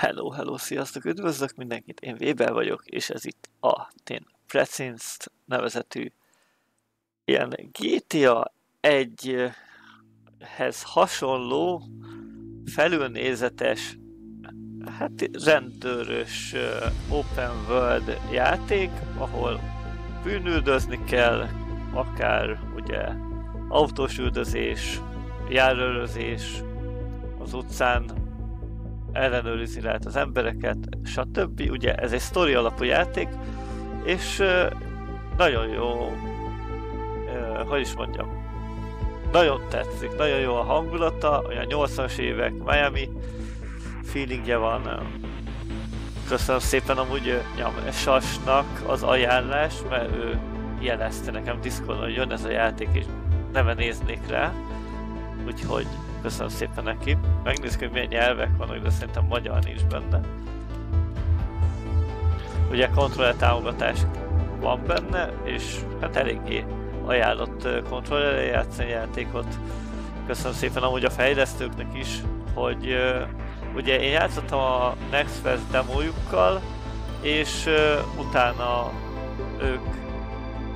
Hello, sziasztok, üdvözlök mindenkit, én Weber vagyok, és ez itt a Precinct nevezetű ilyen GTA 1-hez hasonló, felülnézetes, rendőrös open world játék, ahol bűnüldözni kell, akár ugye autós üldözés, járőrözés az utcán, ellenőrizni lehet az embereket, stb. Ugye ez egy sztori alapú játék, és nagyon jó, hogy is mondjam, nagyon tetszik, nagyon jó a hangulata, olyan 80-as évek Miami feelingje van. Köszönöm szépen amúgy Sasnak az ajánlást, mert ő jelezte nekem Discordon, hogy jön ez a játék, és neve néznék rá, úgyhogy köszönöm szépen neki. Megnézzük, hogy milyen nyelvek vannak, de szerintem magyar nincs benne. Ugye kontroller támogatás van benne, és hát eléggé ajánlott kontrollerrel játszani játékot. Köszönöm szépen amúgy a fejlesztőknek is, hogy ugye én játszottam a Next Fest demójukkal, és utána ők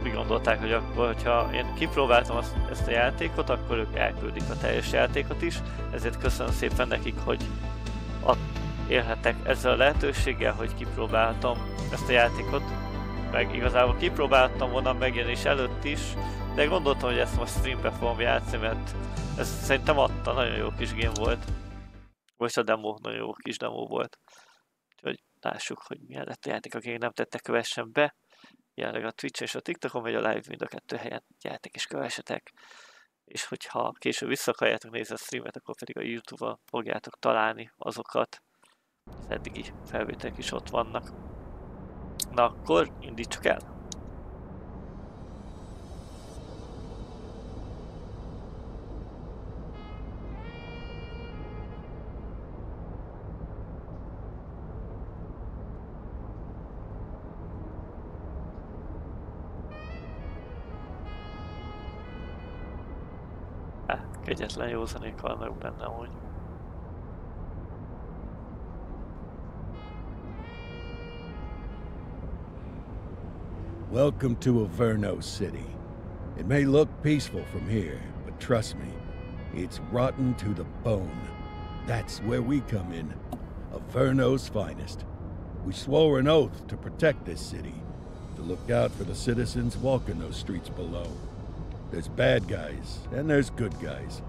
úgy gondolták, hogy akkor, hogyha én kipróbáltam ezt a játékot, akkor ők elküldik a teljes játékot is, ezért köszönöm szépen nekik, hogy élhetek ezzel a lehetőséggel, hogy kipróbáltam ezt a játékot, meg igazából kipróbáltam volna megjelenés előtt is, de gondoltam, hogy ezt most streambe fogom játszani, mert ez szerintem adta, nagyon jó kis game volt. Most a demo, nagyon jó kis demo volt. Úgyhogy lássuk, hogy milyen lett a játék, akik nem tettek, kövessen be. Jelenleg a Twitch és a TikTokon megy a live, mind a kettő helyen gyertek és kövessetek. És hogyha később vissza akarjátok nézni a streamet, akkor pedig a YouTube-on fogjátok találni azokat. Az eddigi felvételek is ott vannak. Na akkor indítsuk el! Kegyetlen jó zenék vannak benne amúgy. Welcome to Averno City. It may look peaceful from here, but trust me, it's rotten to the bone. That's where we come in. Averno's finest. We swore an oath to protect this city, to look out for the citizens walking those streets below. There's bad guys, and there's good guys.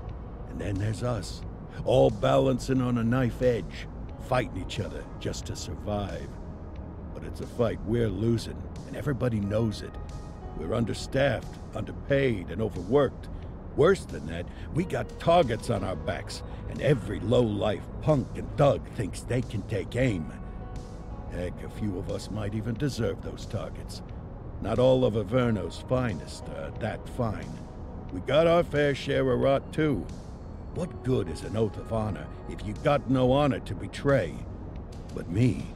And then there's us, all balancing on a knife edge, fighting each other just to survive. But it's a fight we're losing, and everybody knows it. We're understaffed, underpaid, and overworked. Worse than that, we got targets on our backs, and every low-life punk and thug thinks they can take aim. Heck, a few of us might even deserve those targets. Not all of Averno's finest are that fine. We got our fair share of rot, too. What good is an oath of honor if you got no honor to betray? But me,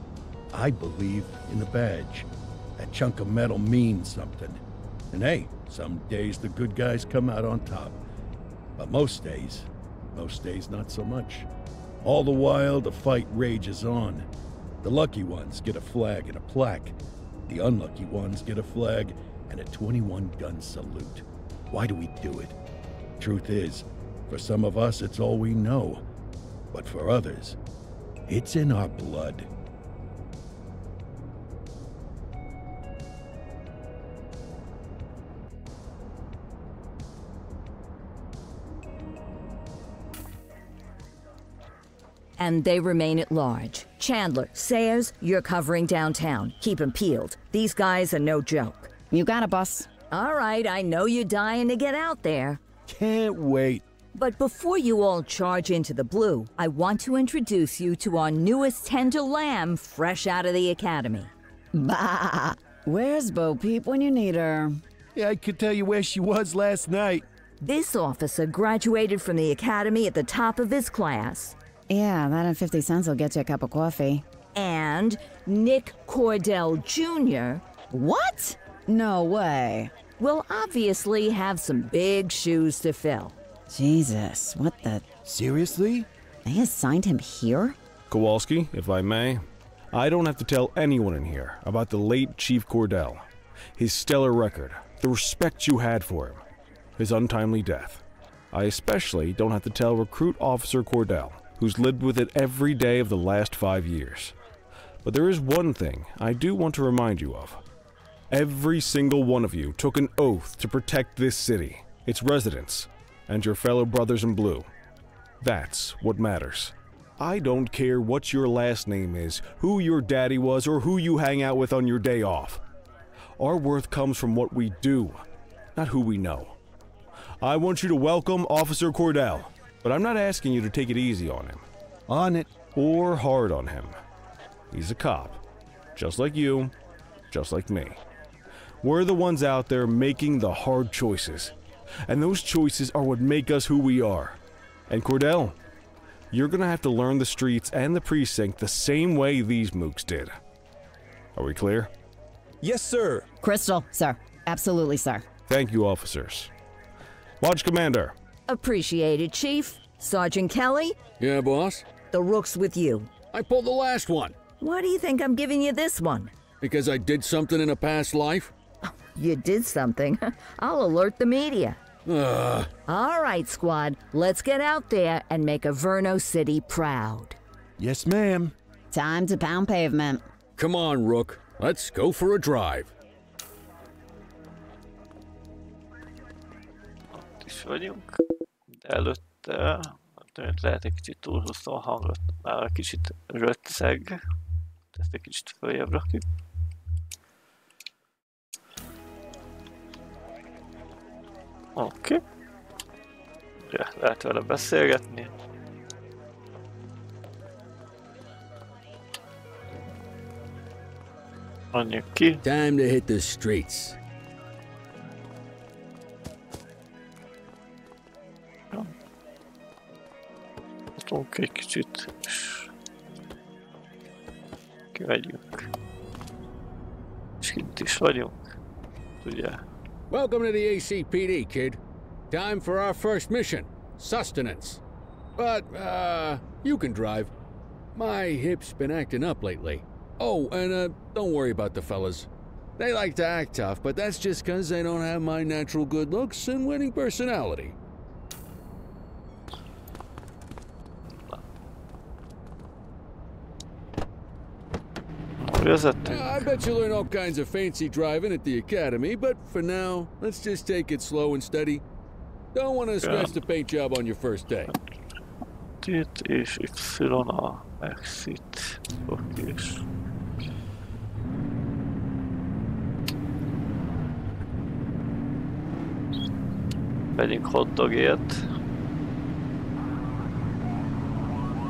I believe in the badge. That chunk of metal means something. And hey, some days the good guys come out on top. But most days not so much. All the while, the fight rages on. The lucky ones get a flag and a plaque. The unlucky ones get a flag and a 21-gun salute. Why do we do it? Truth is, for some of us it's all we know. But for others, it's in our blood. And they remain at large. Chandler, Sayers, you're covering downtown. Keep 'em peeled. These guys are no joke. You got it, boss. All right, I know you're dying to get out there. Can't wait. But before you all charge into the blue, I want to introduce you to our newest tender lamb fresh out of the academy. Bah! Where's Bo Peep when you need her? Yeah, I could tell you where she was last night. This officer graduated from the academy at the top of his class. Yeah, that and 50 cents will get you a cup of coffee. And Nick Cordell Jr. What? No way. will obviously have some big shoes to fill. Jesus, what the... Seriously? They assigned him here? Kowalski, if I may, I don't have to tell anyone in here about the late Chief Cordell, his stellar record, the respect you had for him, his untimely death. I especially don't have to tell Recruit Officer Cordell, who's lived with it every day of the last 5 years. But there is one thing I do want to remind you of. Every single one of you took an oath to protect this city, its residents, and your fellow brothers in blue. That's what matters. I don't care what your last name is, who your daddy was, or who you hang out with on your day off. Our worth comes from what we do, not who we know. I want you to welcome Officer Cordell, but I'm not asking you to take it easy on him. On it. Or hard on him. He's a cop, just like you, just like me. We're the ones out there making the hard choices, and those choices are what make us who we are. And Cordell, you're gonna have to learn the streets and the precinct the same way these mooks did. Are we clear? Yes, sir. Crystal, sir. Absolutely, sir. Thank you, officers. Lodge Commander. Appreciated, Chief. Sergeant Kelly, Yeah, boss? the rook's with you. I pulled the last one. Why do you think I'm giving you this one? Because I did something in a past life? You did something. I'll alert the media. All right, squad. Let's get out there and make Averno City proud. Yes, ma'am. Time to pound pavement. Come on, Rook. Let's go for a drive. Ott is vagyunk, de előtte lehet egy kicsit túlhúztam a hangot, már egy kicsit röcceg, ezt egy kicsit följebb rakjuk. Oké. Ja, lehet vele beszélgetni. Mondjuk ki. Time to hit the streets. Hatunk egy kicsit, és kimegyünk. És kint is vagyunk, ugye? Welcome to the ACPD, kid. Time for our first mission, sustenance. But, you can drive. My hip's been acting up lately. Oh, and, don't worry about the fellas. They like to act tough, but that's just 'cause they don't have my natural good looks and winning personality. I bet you learn all kinds of fancy driving at the academy, but for now, let's just take it slow and steady. Don't want to scratch the paint job on your first day. Itt és Y a exit. Oké. Megyünk hotdogért.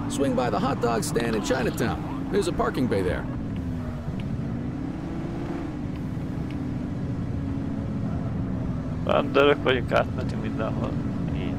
Swing by the hot dog stand in Chinatown. There's a parking bay there. Rendőrök vagyunk, átmentünk mindenhol. Így.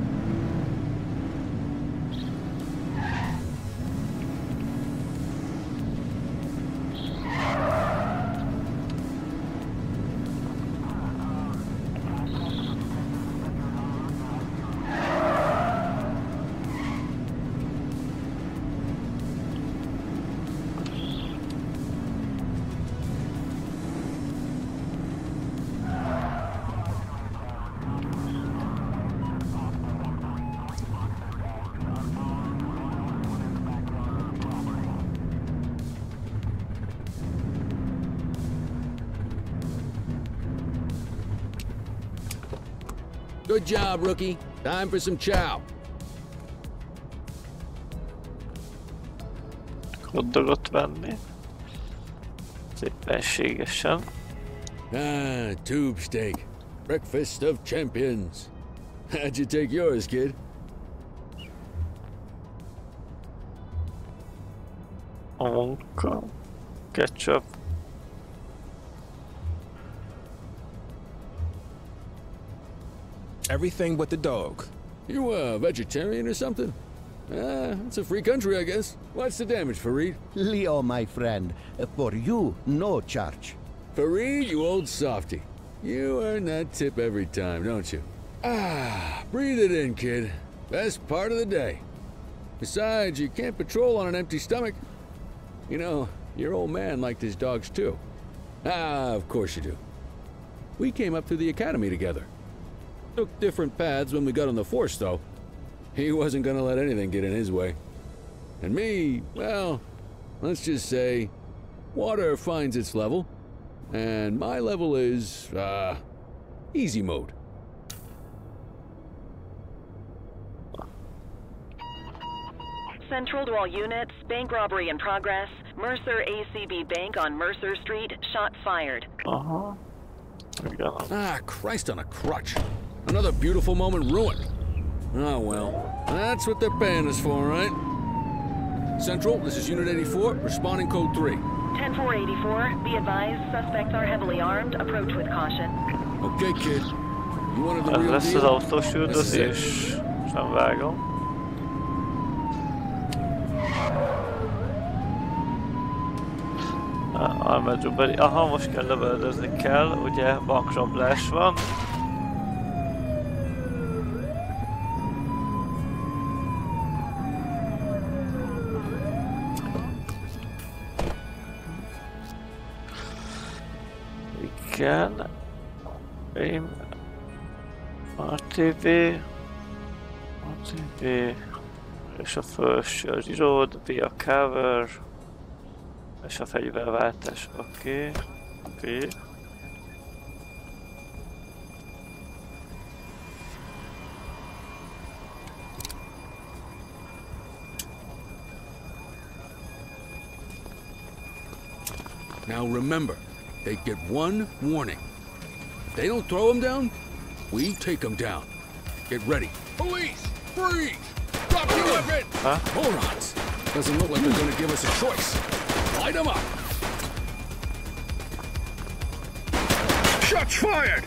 Good job, rookie. Time for some chow. Hotdogot venni. Szépenségesen. Tube steak. Breakfast of champions. How'd you take yours, kid? A munka. Ketchup. Everything but the dog. You a vegetarian or something? It's a free country, I guess. What's the damage, Fareed? Leo, my friend. For you, no charge. Fareed, you old softy. You earn that tip every time, don't you? Breathe it in, kid. Best part of the day. Besides, you can't patrol on an empty stomach. You know, your old man liked his dogs too. Ah, of course you do. We came up through the academy together. Took different paths when we got on the force, though. He wasn't gonna let anything get in his way. And me, well, let's just say, water finds its level, and my level is, easy mode. Central to all units, bank robbery in progress. Mercer ACB Bank on Mercer Street, shots fired. Aha. Igen. Ah, Christ on a crutch. Another beautiful moment ruined. Oh well, that's what they're paying us for, right? Central, this is Unit 84, responding code 3. 10-484, be advised, suspects are heavily armed, approach with caution. Okay, kid. You wanted the Ez real lesz az deal? autós üldözés. Nem vágom. Aha, most kell lövöldözni kell, ugye bankrablás van. Igen. Aim. RTV. És a felső a reload, B a cover. És a fegyverváltás, oké. Now remember, they get one warning. If they don't throw them down, we take them down. Get ready. Police! Freeze! Drop your weapon! Huh? Morons! Doesn't look like they're gonna give us a choice. Light them up! Shots fired!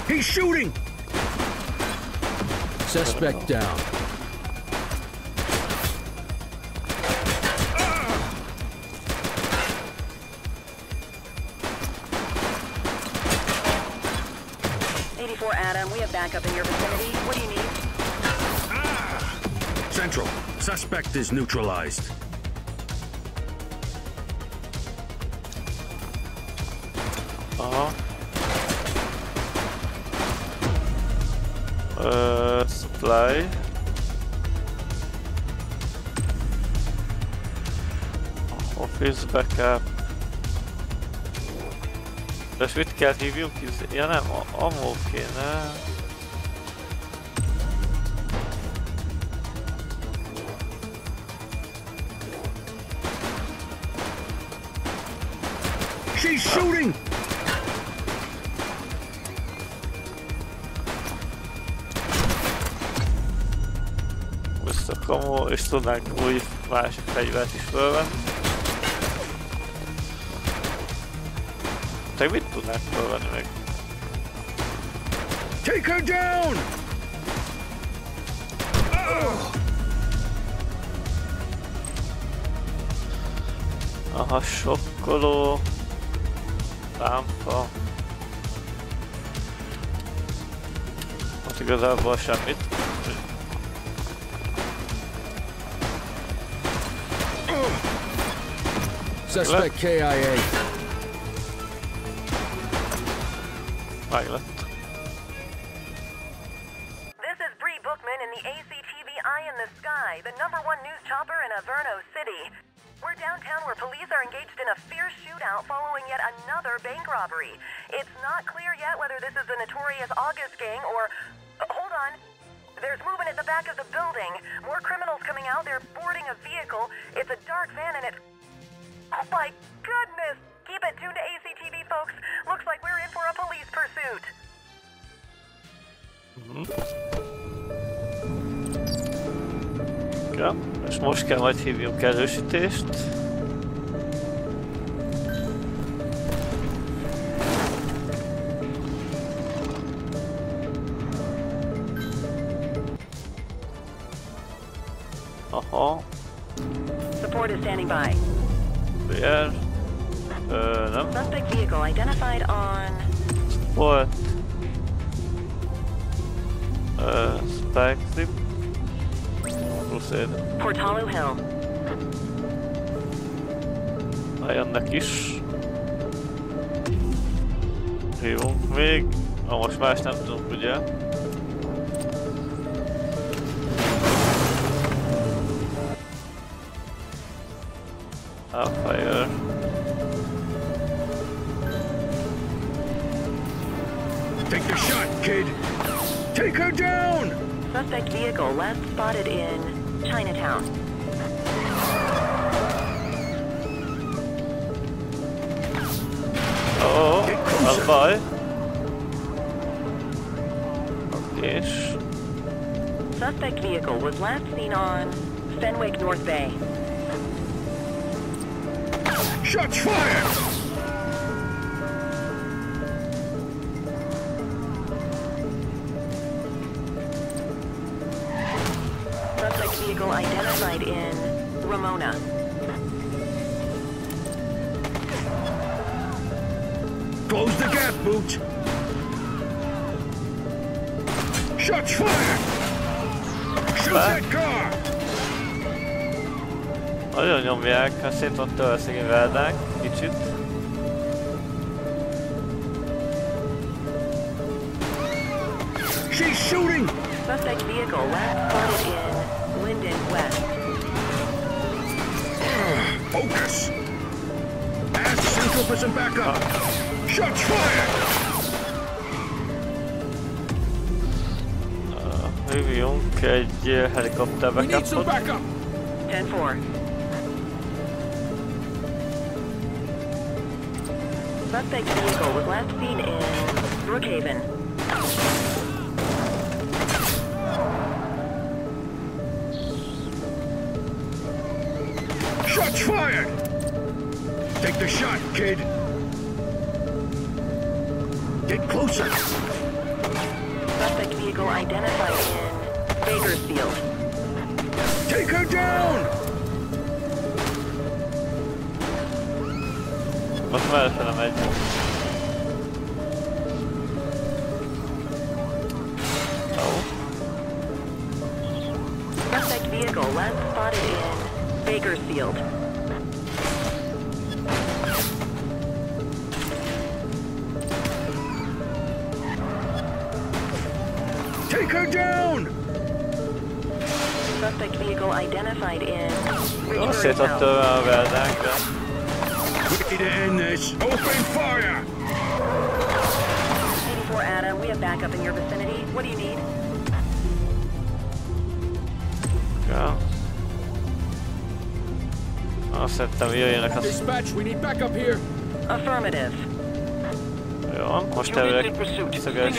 He's shooting! Suspect down. Adam, we have backup in your vicinity. What do you need? Central, suspect is neutralized. Supply. Office backup. És mit kell hívjunk? Ja nem, ammo kéne. She's shooting! Visszakamó, és tudnánk új másik fegyvert is fölvenni. Te mit tudnánk fölvenni meg? Take her down! Aha, sokkoló. Lámpa. Hát igazából semmit. Suspect KIA. Meglett. This is Bree Bookman in the ACTV Eye in the Sky, the #1 news chopper in Averno City. We're downtown where police are engaged in a fierce shootout following yet another bank robbery. It's not clear yet whether this is the notorious August gang or... hold on. There's movement at the back of the building. More criminals coming out. They're boarding a vehicle. It's a dark van and it's... oh my goodness! Keep it tuned to ACTV, folks. Looks like we're in for a police pursuit. Ja, és most kell majd hívjunk erősítést. Aha. Support is standing by. BR. Nem. Suspect vehicle identified on... Volt. Spike Zip. Proceed. Portalo Hill. Jönnek is. Hívunk még. Most más nem tudunk, ugye? Fire. Take the shot, kid. Take her down! Suspect vehicle last spotted in Chinatown. Oh, az baj. És... Suspect vehicle was last seen on Fenwick North Bay. Shots fired! Suspect vehicle identified in Ramona. Close the gap, Boots! Shots fired! Shoot that car! Nagyon nyomják, ha szét van tőle szegényveldák, kicsit. She's shooting! Suspect vehicle last spotted in Linden West. Focus! Ask Central for some backup! Shots fired! Hívjunk egy helikopter We need some backupot. backup! 10-4. Suspect vehicle was last seen in Brookhaven. Shots fired! Take the shot, kid! Get closer! Suspect vehicle identified in Bakersfield. Take her down! Most már fele megy. Suspect vehicle last spotted in Bakersfield. Take her down! Suspect vehicle identified in Jó, Richmond szétadta a veldánkra. We need to end this! Open fire! 84 Adam, we have backup in your vicinity. What do you need? Ja. Azt hittem, jöjjenek a... Dispatch, we need backup here. Affirmative. Jó, most elvileg szöges.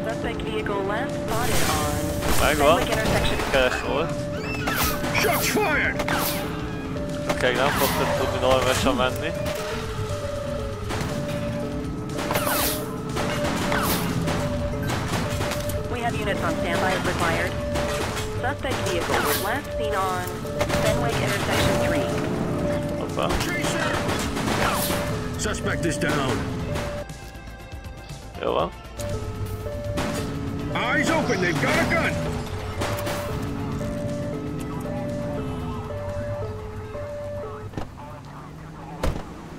Suspect vehicle last spotted on Megvan. Fenwick intersection. Keres volt. Shots fired! Oké, nem fogtok tudni normálisan menni. We have units on standby as required. Suspect vehicle was last seen on Fenwick intersection 3. Hoppá. Suspect is down. Jó van. Eyes open, they've got a gun!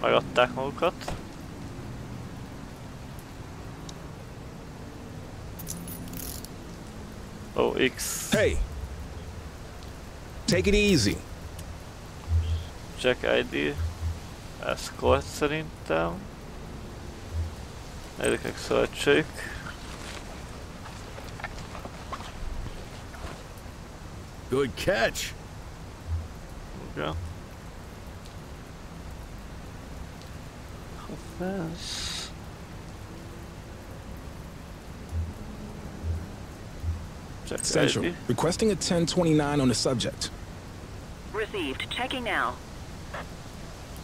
Megadták magukat. Oh, X. Hey! Take it easy. Jack ID. Escort szerintem. Ezeknek szöltsük. Good catch. Ja. Offense. Jack Central, ID. requesting a 1029 on the subject. Received. Checking now.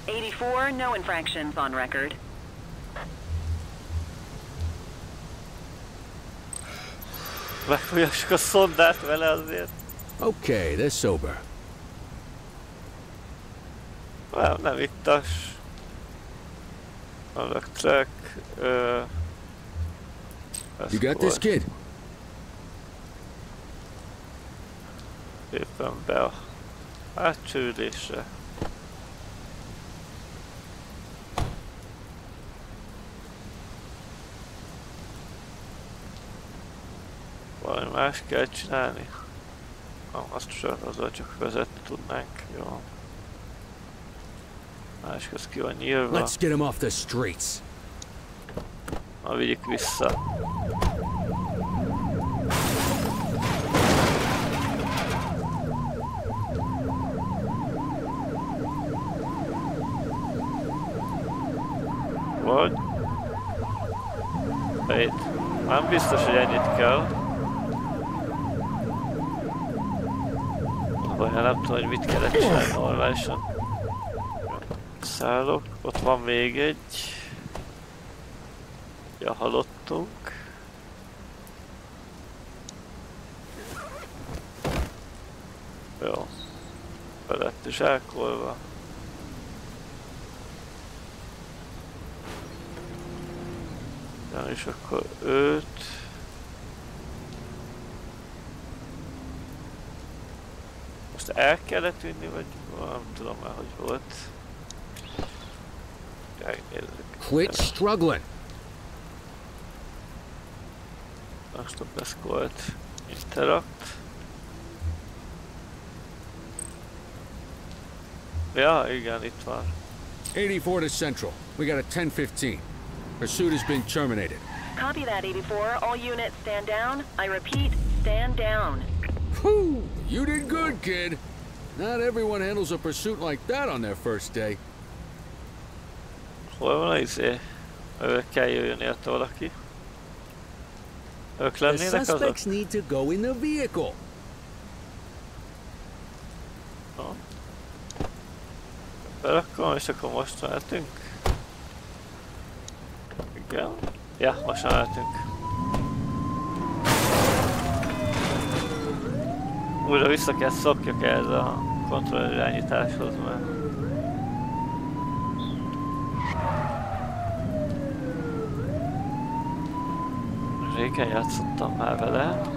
84, no infractions on record. Megfújassuk a szondát vele azért. Okay, they're sober. Well, nem ittas. Annak track. You got this, kid? Éppen be a átcsődésre. Valami más kell csinálni. Azt csak, azzal csak vezetni tudnánk. Jó. Máshoz ki van nyírva. Let's get him off the streets. Na, vigyük vissza. Vagy? Itt. Nem biztos, hogy ennyit kell. Vagy nem tudom, hogy mit kellett csinálni normálisan. Szállok. Ott van még egy. Ja, halottunk. Jó. Be lett zsákolva. Ja, és akkor őt. Most el kellett vinni, vagy nem tudom már, hogy volt. Quit struggling. Most a beszkolt Interact. Ja, igen, itt van. 84 to Central. We got a 10-15. Pursuit has been terminated. Copy that, 84. All units stand down. I repeat, stand down. Whew! You did good, kid. Not everyone handles a pursuit like that on their first day. Hol van izé? Kell jöjjön érte valaki. Ők The lennének azok? suspects need to go in the vehicle. No. Berakom, és akkor most mehetünk. Igen. Ja, most mehetünk. Újra vissza kell szokjak ehhez a kontroller irányításhoz, mert... Régen játszottam már vele.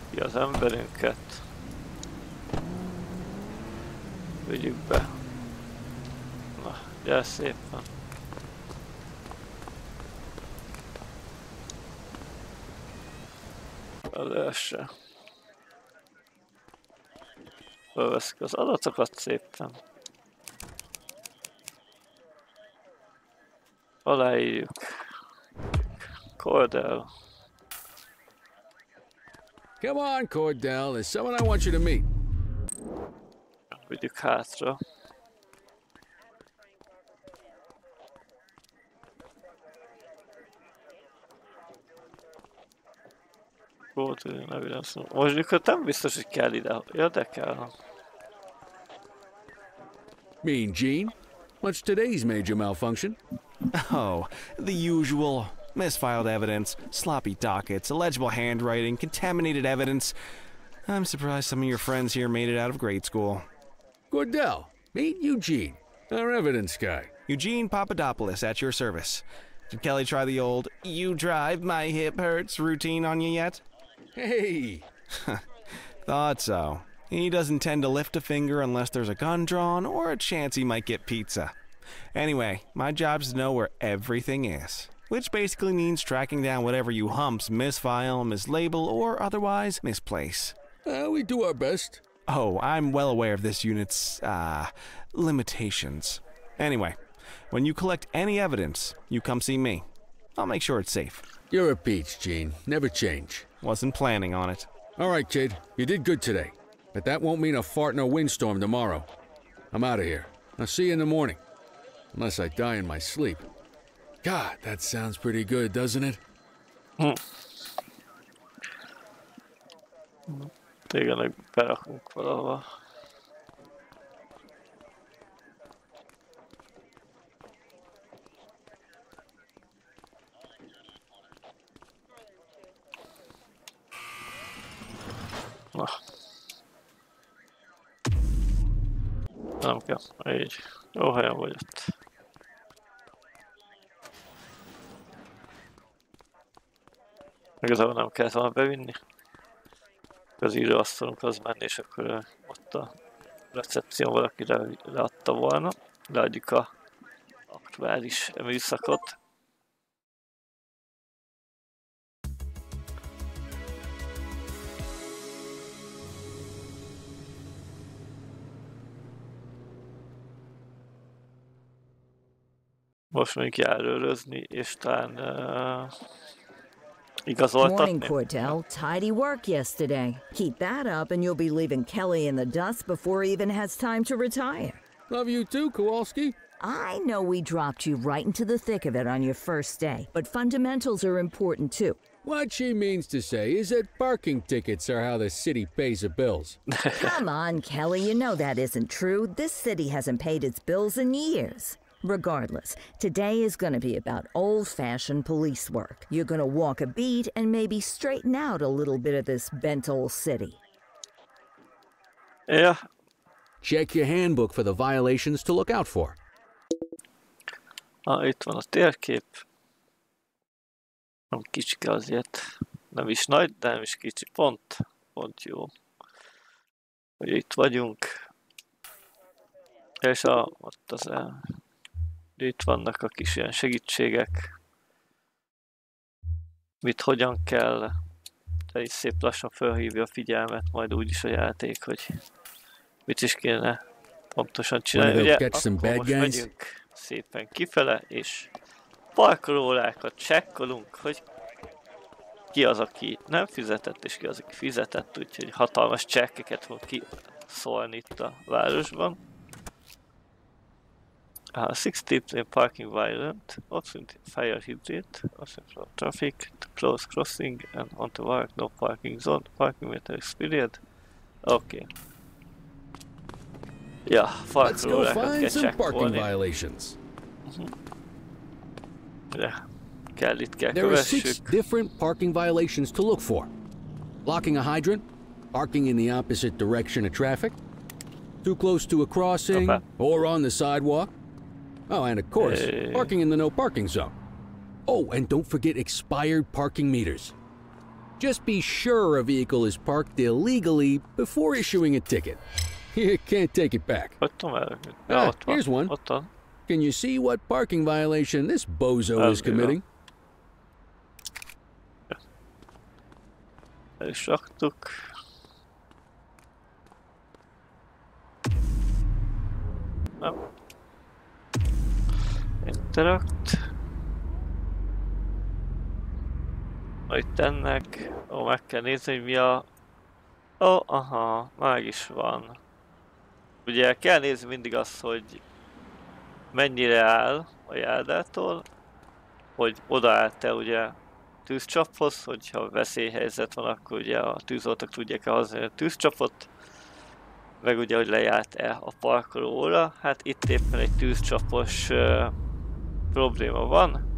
Ki az emberünket. Vigyük be. Na, gyere szépen. Az első. Fölveszik az adatokat szépen. Aláírjuk. Cordell. Come on, Cordell. There's someone I want you to meet. Vigyük hátra. Most mikor nem biztos, hogy kell ide. Ja, de kell. Mean Gene? What's today's major malfunction? Oh, the usual. Misfiled evidence, sloppy dockets, illegible handwriting, contaminated evidence. I'm surprised some of your friends here made it out of grade school. Cordell, meet Eugene, our evidence guy. Eugene Papadopoulos at your service. Did Kelly try the old, you drive, my hip hurts routine on you yet? Hey! Thought so. He doesn't tend to lift a finger unless there's a gun drawn or a chance he might get pizza. Anyway, my job's to know where everything is. Which basically means tracking down whatever you humps misfile, mislabel, or otherwise misplace. We do our best. Oh, I'm well aware of this unit's, limitations. Anyway, when you collect any evidence, you come see me. I'll make sure it's safe. You're a peach, Gene. Never change. Wasn't planning on it. All right, kid. You did good today. But that won't mean a fart in a windstorm tomorrow. I'm out of here. I'll see you in the morning. Unless I die in my sleep. God, that sounds pretty good, doesn't it? Tényleg berakunk valahova. Na. Nem kell, így. Jó helyen vagy ott. Igazából nem kellett volna bevinni. Az íróasztalunk az menni, és akkor ott a recepción valaki leadta volna. Leadjuk a aktuális műszakot. Most mondjuk járőrözni, és talán igazoltatni. Morning, Cordell. Tidy work yesterday. Keep that up and you'll be leaving Kelly in the dust before he even has time to retire. Love you too, Kowalski. I know we dropped you right into the thick of it on your first day, but fundamentals are important too. What she means to say is that parking tickets are how the city pays the bills. Come on, Kelly, you know that isn't true. This city hasn't paid its bills in years. Regardless, today is going to be about old-fashioned police work. You're going to walk a beat and maybe straighten out a little bit of this bent old city. Yeah. Check your handbook for the violations to look out for. Itt van a térkép. Nem kicsike azért. Nem is nagy, de nem is kicsi. Pont jó. Hogy itt vagyunk. És ott az itt vannak a kis ilyen segítségek. Mit hogyan kell. De is szép lassan felhívja a figyelmet, majd úgyis a játék, hogy mit is kéne pontosan csinálni. Ugye, akkor most megyünk szépen kifele, és parkolórákat csekkolunk, hogy ki az, aki nem fizetett, és ki az, aki fizetett, úgyhogy hatalmas csekkeket fog kiszólni itt a városban. 60 parking violent, obstruct fire hydrant, obstruct from traffic, close crossing and onto work, no parking zone, parking meter expired. Okay. Ja, parkolórákat kell csekkolni. Kell itt kell There are 6 kövessük. different parking violations to look for. Blocking a hydrant, parking in the opposite direction of traffic, too close to a crossing, or on the sidewalk. Oh, and of course, parking in the no parking zone. Oh, and don't forget expired parking meters. Just be sure a vehicle is parked illegally before issuing a ticket. You can't take it back. Here's one. Can you see what parking violation this bozo is committing? El is raktuk. Nem. Interact. Itt ennek. Ó, meg kell nézni, hogy mi a... Ó, aha, meg is van. Ugye kell nézni mindig azt, hogy mennyire áll a járdától, hogy odaállt-e ugye tűzcsaphoz, hogyha veszélyhelyzet van, akkor ugye a tűzoltók tudják-e használni a tűzcsapot, meg ugye, hogy lejárt-e a parkolóra. Hát itt éppen egy tűzcsapos probléma van.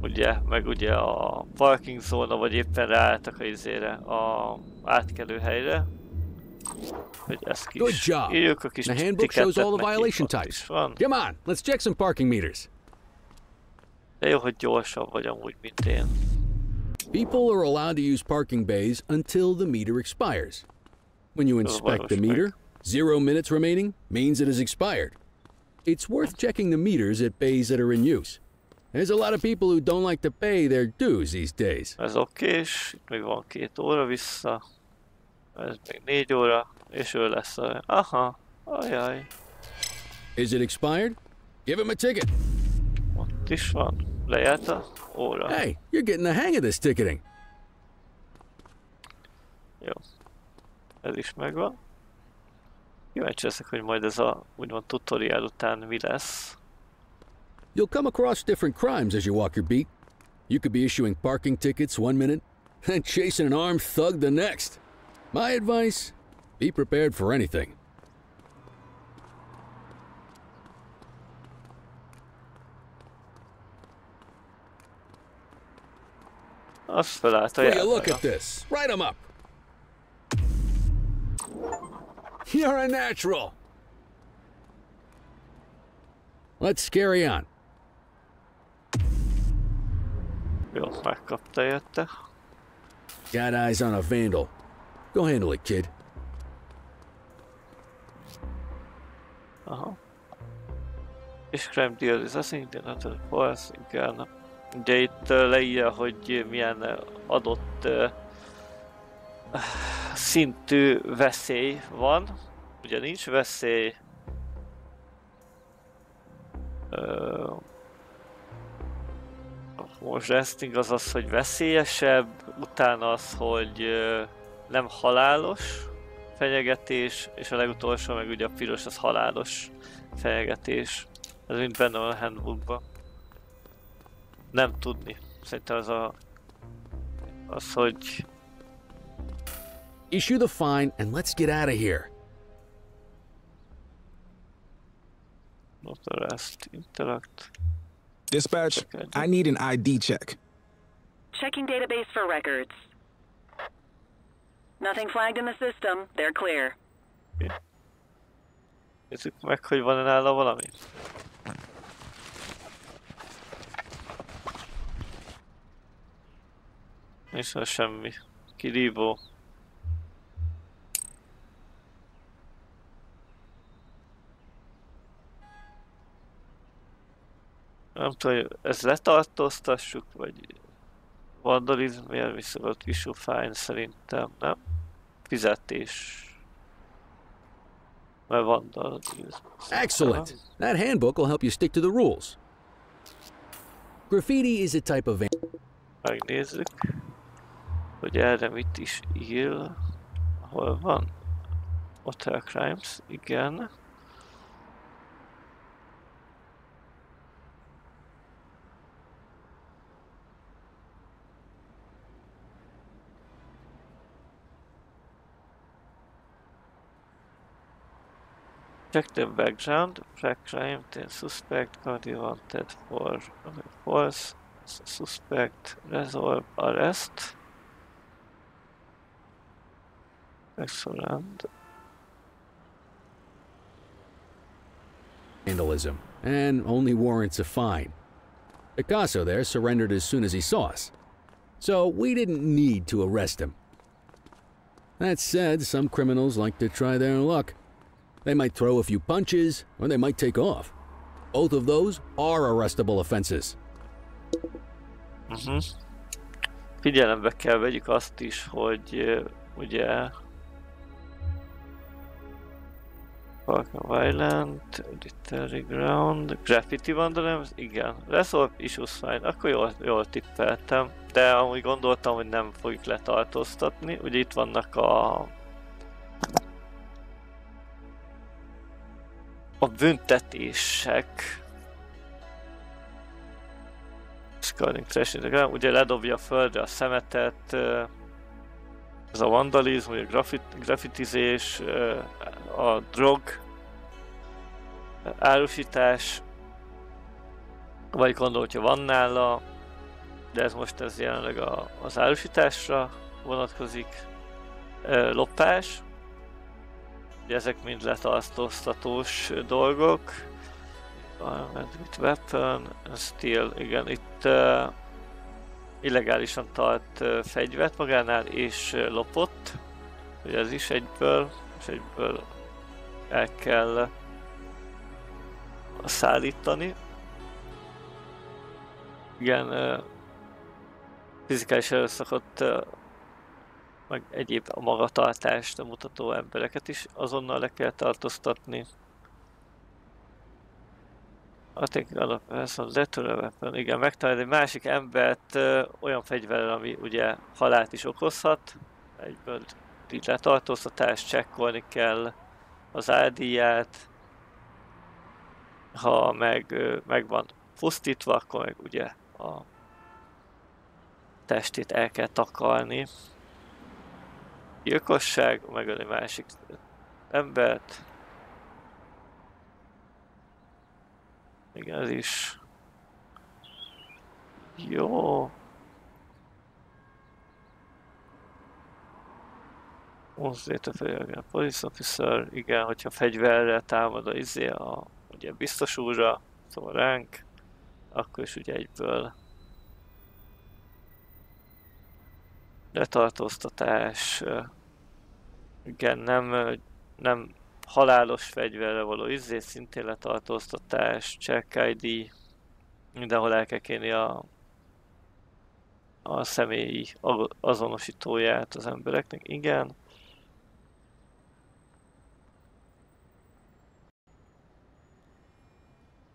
Ugye, meg ugye a parking zóna, vagy éppen ráálltak a izére, a átkelő helyre. Hogy ezt ki is írjuk, a kis tiketet neki is van. Come on, let's check some parking meters. De jó, hogy gyorsabb vagy amúgy, mint én. People are allowed to use parking bays until the meter expires. When you inspect the meter, 0 minutes remaining means it is expired. It's worth checking the meters at bays that are in use. There's a lot of people who don't like to pay their dues these days. Ez okés, itt még van 2 óra vissza. Ez még 4 óra, és ő lesz a... Aha, ajaj. Is it expired? Give him a ticket. Ott is van. Lejárt a óra. Hey, you're getting the hang of this ticketing. Jó. Ez is megvan. Kíváncsi leszek, hogy majd ez a úgymond tutorial után mi lesz. You'll come across different crimes as you walk your beat. You could be issuing parking tickets one minute and chasing an armed thug the next. My advice, be prepared for anything. Azt felállta Will you look at this? Write 'em up. You're a natural. Let's carry on. Jó, megkapta érte. Got eyes on a vandal. Go handle it, kid. Aha. És crime deal is assessing the force, igen. Ugye itt leírja, hogy milyen adott szintű veszély van. Ugye nincs veszély. Most resting az az, hogy veszélyesebb, utána az, hogy nem halálos fenyegetés, és a legutolsó meg ugye a piros az halálos fenyegetés. Ez mind benne van a handbookban. Nem tudni. Szerintem az, hogy... Issue the fine and let's get out of here. Not arrest, interact. Dispatch, I need an ID check. Checking database for records. Nothing flagged in the system. They're clear. Okay. Nézzük meg, hogy van-e nála valami. És az semmi. Kirívó. Nem tudom, hogy ezt letartóztassuk, vagy vandalizm, miért viszont issue fine szerintem, nem? Fizetés. Mert vandalizm. Excellent. That handbook will help you stick to the rules. Graffiti is a type of... Megnézzük, hogy erre mit is ír. Hol van? Hotel Crimes, igen. Check the background, track crime, then suspect, body wanted for false, suspect, resolve, arrest. Excellent. Vandalism, and only warrants a fine. Picasso there surrendered as soon as he saw us, so we didn't need to arrest him. That said, some criminals like to try their luck. They might throw a few punches, or they might take off. Both of those are arrestable offenses. Figyelembe kell vegyük azt is, hogy ugye violent, literary ground, graffiti vandalism, igen, resolve issues fine, akkor jól tippeltem, de amúgy gondoltam, hogy nem fogjuk letartóztatni, ugye itt vannak a büntetések. Ugye ledobja a földre a szemetet, ez a vandalizmus, a graffitizés, a drog, árusítás, vagy gondolom, hogyha van nála, de ez jelenleg az árusításra vonatkozik, lopás, ugye ezek mind letartóztatós dolgok. Weapon, steal, igen, itt illegálisan tart fegyvert magánál és lopott, ugye ez is egyből, és egyből el kell szállítani. Igen, fizikális erőszakot, meg egyéb a magatartást mutató embereket is azonnal le kell tartóztatni. Igen, megtalálni egy másik embert olyan fegyverrel, ami ugye halált is okozhat. Egyből letartóztatás, csekkolni kell az áldíját. Ha meg van pusztítva, akkor meg ugye testét el kell takarni. Gyilkosság, megölni másik embert. Igen, ez is. Jó. Mozdít a főleg, police officer, igen, hogyha fegyverrel támad a ugye biztos úrra, szóval ránk, akkor is ugye egyből letartóztatás, igen, nem halálos fegyverre való szintén letartóztatás, check ID, mindenhol el kell kérni a személyi azonosítóját az embereknek, igen.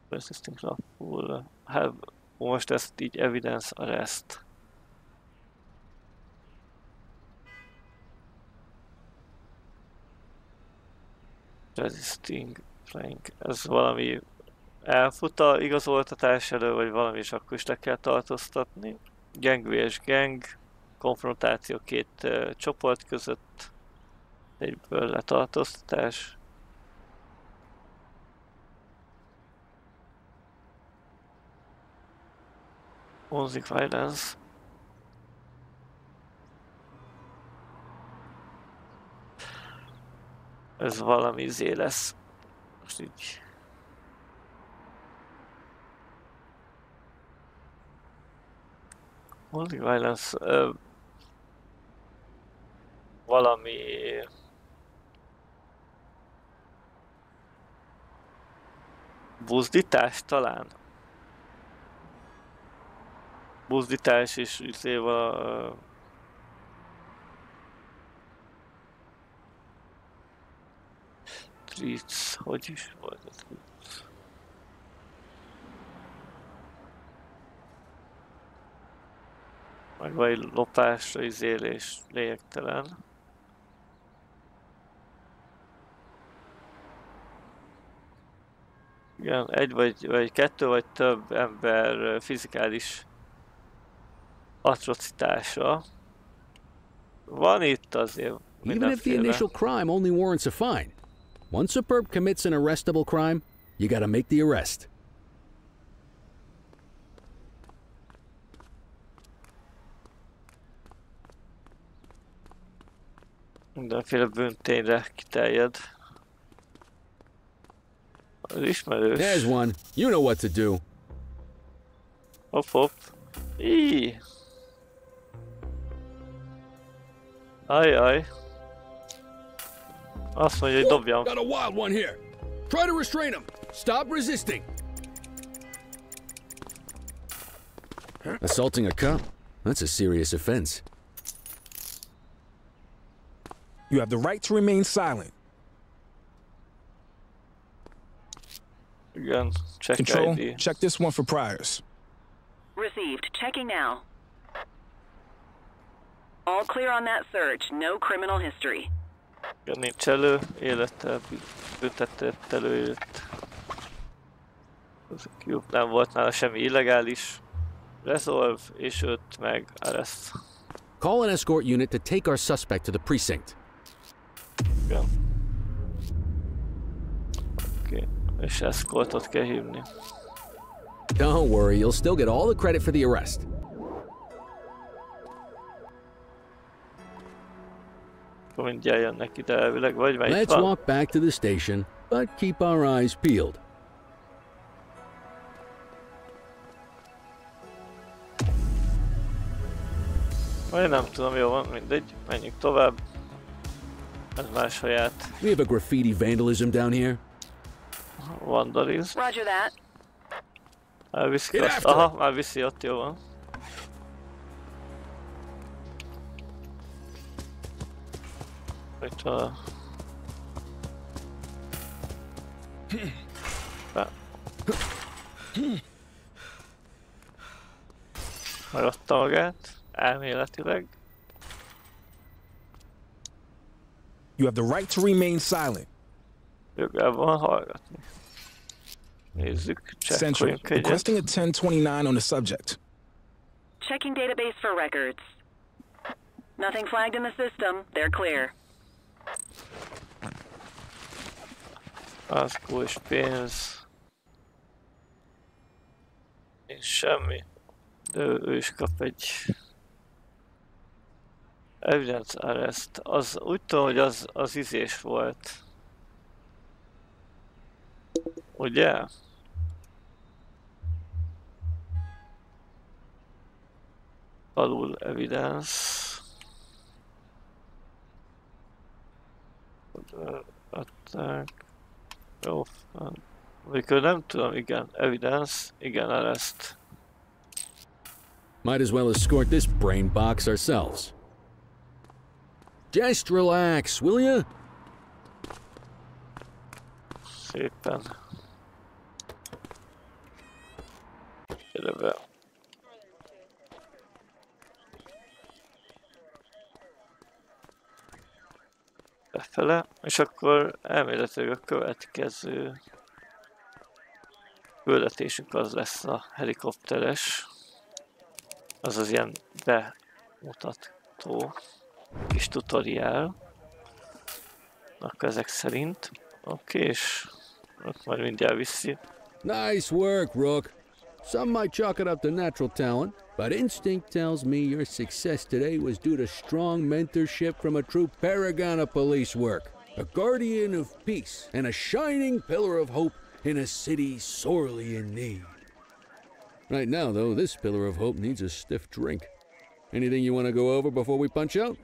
Persisting lapul, have, most ezt így evidence arrest. Resisting flank, ez valami elfut a igazoltatás elő, vagy valami is akkor is le kell tartóztatni. Gang vs gang, konfrontáció két csoport között, egyből letartóztatás. Music violence. Ez valami lesz. Most így. Music violence. Valami. Buzdítás talán. Buzdítás és izéva treats, hogy is volt ez? Meg vagy lopásra izélés lényegtelen. Igen, egy vagy kettő vagy több ember fizikális atrocitása. Van itt azért Even if the initial crime only warrants a fine, once a perp commits an arrestable crime, you gotta make the arrest. Mindenféle bűntényre kiterjed. Az ismerős. There's one. You know what to do. Hopp. Íj. Ajaj. Azt mondja, hogy dobjam. Got a wild one here. Try to restrain him. Stop resisting. Assaulting a cop? That's a serious offense. You have the right to remain silent. Igen, check Control, ID. check this one for priors. Received. Checking now. All clear on that search. No criminal history. Igen, nincs elő, élettel, büntetett előjött. Nem volt nála semmi illegális. Resolve, és 5 meg arrest. Call an escort unit to take our suspect to the precinct. Igen. Oké, és escortot kell hívni. Don't worry, you'll still get all the credit for the arrest. Akkor mindjárt jönnek ide elvileg, vagy melyik Let's van? walk back to the station, but keep our eyes peeled. Vagy nem tudom, jó van, mindegy, menjünk tovább. Ez már saját. We have a graffiti vandalism down here. Vandalizm. Roger that. Már viszik azt. Aha, már viszi ott, jó van. Itt van. Megadta magát, elméletileg. You have the right to remain silent. Jogában van hallgatni. Nézzük, Central, csekkoljunk egyet. requesting a 1029 on the subject. Checking database for records. Nothing flagged in the system. They're clear. Pászkó és pénz. Nincs semmi. De ő is kap egy... Evidence arrest. Az úgy tudom, hogy az izés volt. Ugye? Alul evidence. Attack. Jó. Amikor nem tudom, igen. Evidence, igen, arrest. Might as well escort this brain box ourselves. Just relax, will ya? Szépen. Gyere be. Befele, és akkor elméletileg a következő küldetésünk az lesz a helikopteres. Azaz ilyen bemutató kis tutoriál. Akkor ezek szerint. Oké, és ott majd mindjárt viszi. Nice work, Rook. Some might chalk it up to natural talent, but instinct tells me your success today was due to strong mentorship from a true paragon of police work, a guardian of peace, and a shining pillar of hope in a city sorely in need. Right now, though, this pillar of hope needs a stiff drink. Anything you want to go over before we punch out?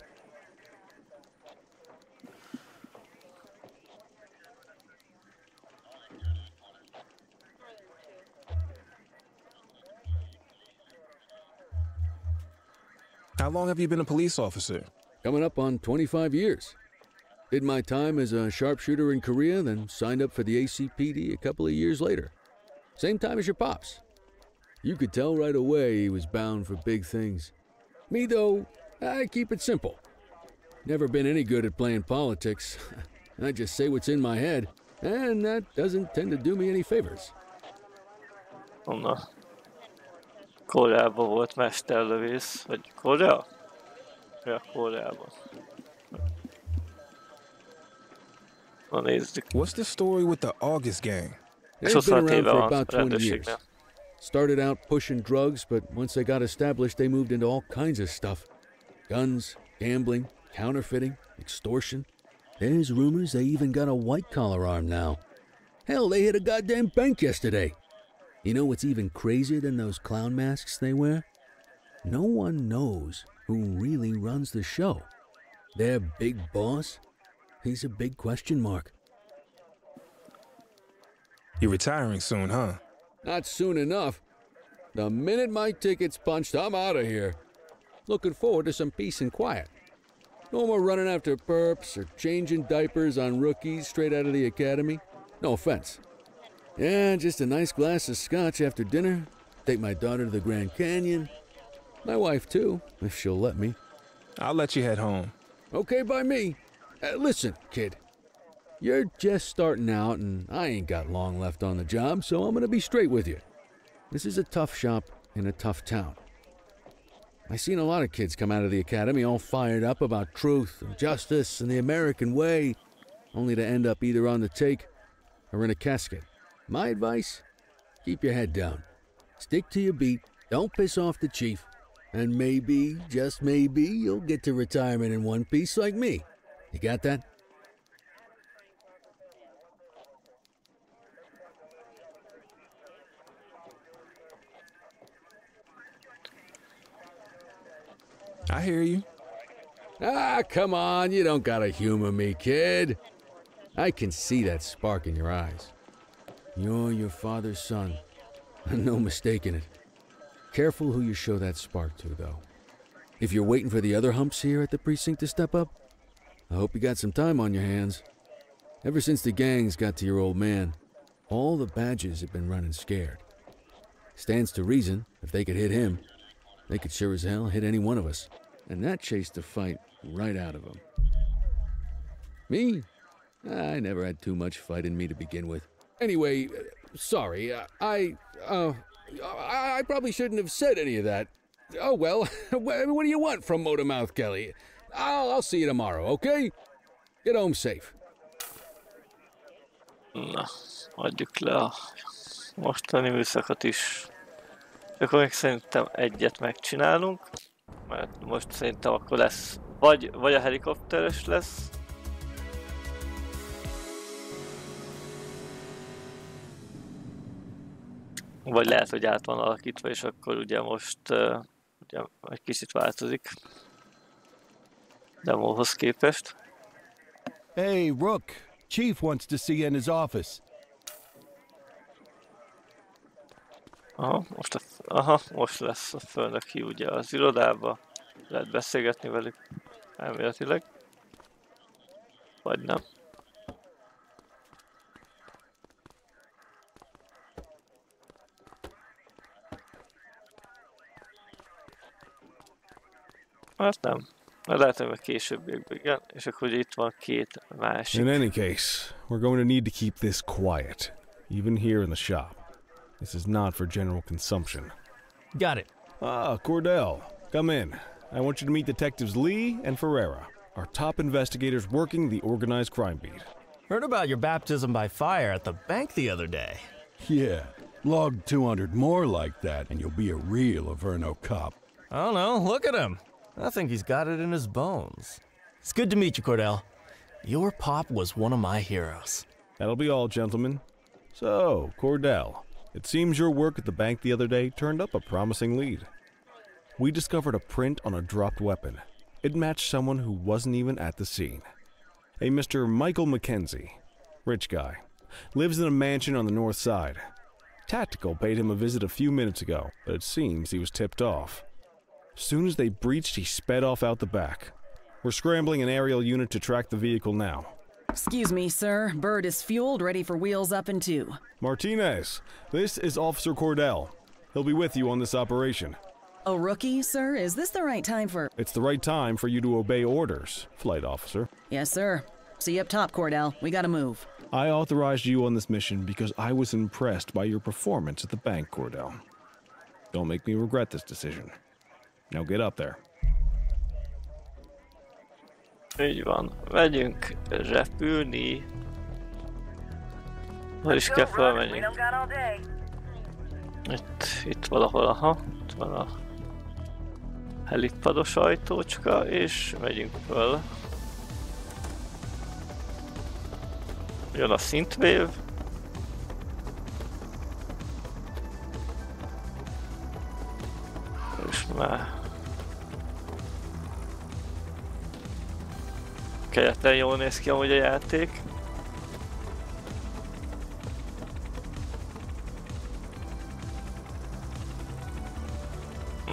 How long have you been a police officer? Coming up on 25 years. Did my time as a sharpshooter in Korea, then signed up for the ACPD a couple of years later. Same time as your pops. You could tell right away he was bound for big things. Me, though, I keep it simple. Never been any good at playing politics. I just say what's in my head, and that doesn't tend to do me any favors. Onnan. Koreában volt mesterlövész, vagy Korea? Ja, Koreában. Na nézzük. What's the story with the August gang? They've been around for about 20 years. Started out pushing drugs, but once they got established, they moved into all kinds of stuff. Guns, gambling, counterfeiting, extortion. There's rumors they even got a white-collar arm now. Hell, they hit a goddamn bank yesterday. You know what's even crazier than those clown masks they wear? No one knows who really runs the show. Their big boss? He's a big question mark. You're retiring soon, huh? Not soon enough. The minute my ticket's punched, I'm out of here. Looking forward to some peace and quiet. No more running after perps or changing diapers on rookies straight out of the academy. No offense. Yeah, just a nice glass of scotch after dinner. Take my daughter to the Grand Canyon. My wife, too, if she'll let me. I'll let you head home. Okay by me. Listen, kid. You're just starting out, and I ain't got long left on the job, so I'm gonna be straight with you. This is a tough shop in a tough town. I seen a lot of kids come out of the academy all fired up about truth and justice and the American way, only to end up either on the take or in a casket. My advice? Keep your head down. Stick to your beat, don't piss off the chief, and maybe, just maybe, you'll get to retirement in one piece like me. You got that? I hear you. Ah, come on, you don't gotta humor me, kid. I can see that spark in your eyes. You're your father's son. No mistaking it. Careful who you show that spark to, though. If you're waiting for the other humps here at the precinct to step up, I hope you got some time on your hands. Ever since the gangs got to your old man, all the badges have been running scared. Stands to reason, if they could hit him, they could sure as hell hit any one of us. And that chased the fight right out of them. Me? I never had too much fight in me to begin with. Anyway, sorry, I probably shouldn't have said any of that. Oh, well, what do you want from Motormouth Kelly? I'll see you tomorrow, okay? Get home safe. Na, adjuk le a mostani műszakot is. Akkor még szerintem egyet megcsinálunk, mert most szerintem akkor lesz, vagy a helikopteres lesz, vagy lehet, hogy át van alakítva, és akkor ugye most ugye egy kicsit változik demóhoz képest. Hey, Rook. Chief wants to see you in his office. Most lesz a főnök ki ugye az irodába. Lehet beszélgetni velük elméletileg. Vagy nem. Hát nem. Lehet, hogy meg későbbiekben, igen. És akkor itt van két másik. In any case, we're going to need to keep this quiet, even here in the shop. This is not for general consumption. Got it. Ah, Cordell, come in. I want you to meet Detectives Lee and Ferreira, our top investigators working the organized crime beat. Heard about your baptism by fire at the bank the other day. Yeah, log 200 more like that and you'll be a real Averno cop. I don't know, look at him. I think he's got it in his bones. It's good to meet you, Cordell. Your pop was one of my heroes. That'll be all, gentlemen. So, Cordell, it seems your work at the bank the other day turned up a promising lead. We discovered a print on a dropped weapon. It matched someone who wasn't even at the scene. A Mr. Michael McKenzie, rich guy, lives in a mansion on the north side. Tactical paid him a visit a few minutes ago, but it seems he was tipped off. Soon as they breached, he sped off out the back. We're scrambling an aerial unit to track the vehicle now. Excuse me, sir. Bird is fueled, ready for wheels up in 2. Martinez, this is Officer Cordell. He'll be with you on this operation. A rookie, sir? Is this the right time for... It's the right time for you to obey orders, Flight Officer. Yes, sir. See you up top, Cordell. We gotta move. I authorized you on this mission because I was impressed by your performance at the bank, Cordell. Don't make me regret this decision. Now get up there. Így van. Megyünk repülni. Hol is kell felmenjünk? Itt valahol, aha. Itt van a helipados ajtócska, és megyünk föl. Jön a szintvév. És már kegyetlen jól néz ki amúgy a játék.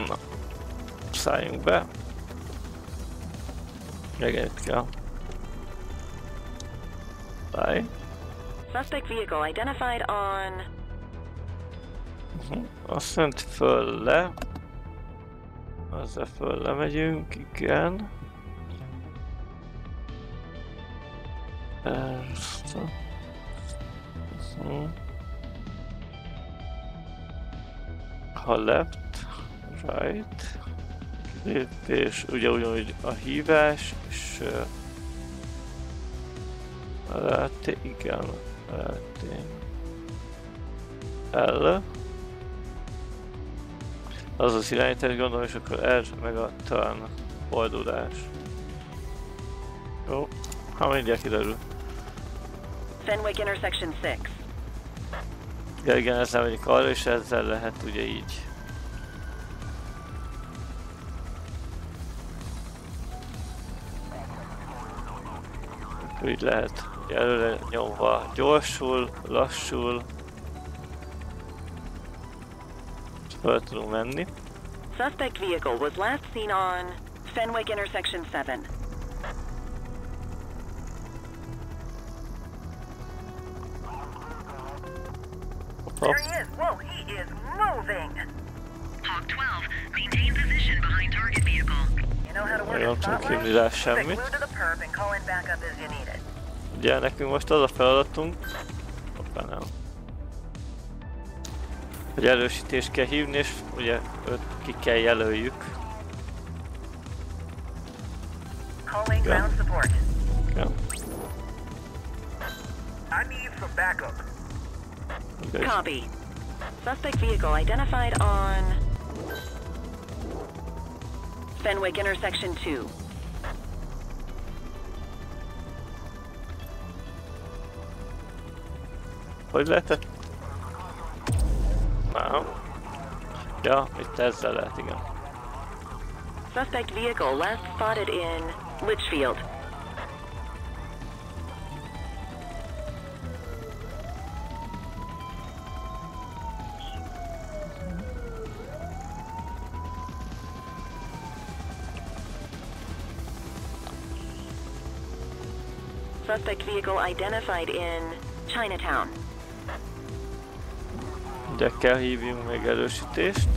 Na, szálljunk be. Igen, itt kell. Szállj. Suspect vehicle identified on... Azt mondta föl le. Azzal föl lemegyünk, igen. Ha left, right, lépés, ugye ugyanúgy a hívás, és LT, igen, LT, L, az az irányítás gondolom, és akkor R meg a turn, fordulás. Jó, ha mindjárt kiderül. Fenwick intersection 6. Ja, igen, ezzel megyünk arra, és ezzel lehet ugye így. Akkor így lehet előre nyomva gyorsul, lassul. Föl tudunk menni. Suspect vehicle was last seen on Fenwick intersection 7. There he is! Whoa, he is moving! Hawk 12, maintain position behind target vehicle. You know how to work a spotlight? Stick glued to the perp and call in backup as you need it. Ugye nekünk most az a feladatunk... Hoppá, nem. hogy erősítést kell hívni, és ugye őt ki kell jelöljük. Ja. Ja. Copy. Suspect vehicle identified on Fenwick intersection 2. Hogy lehetett? Nem. Ja, itt ezzel lehet, igen. Suspect vehicle last spotted in Litchfield. Suspect vehicle identified in Chinatown. Ugye kell hívjunk még erősítést.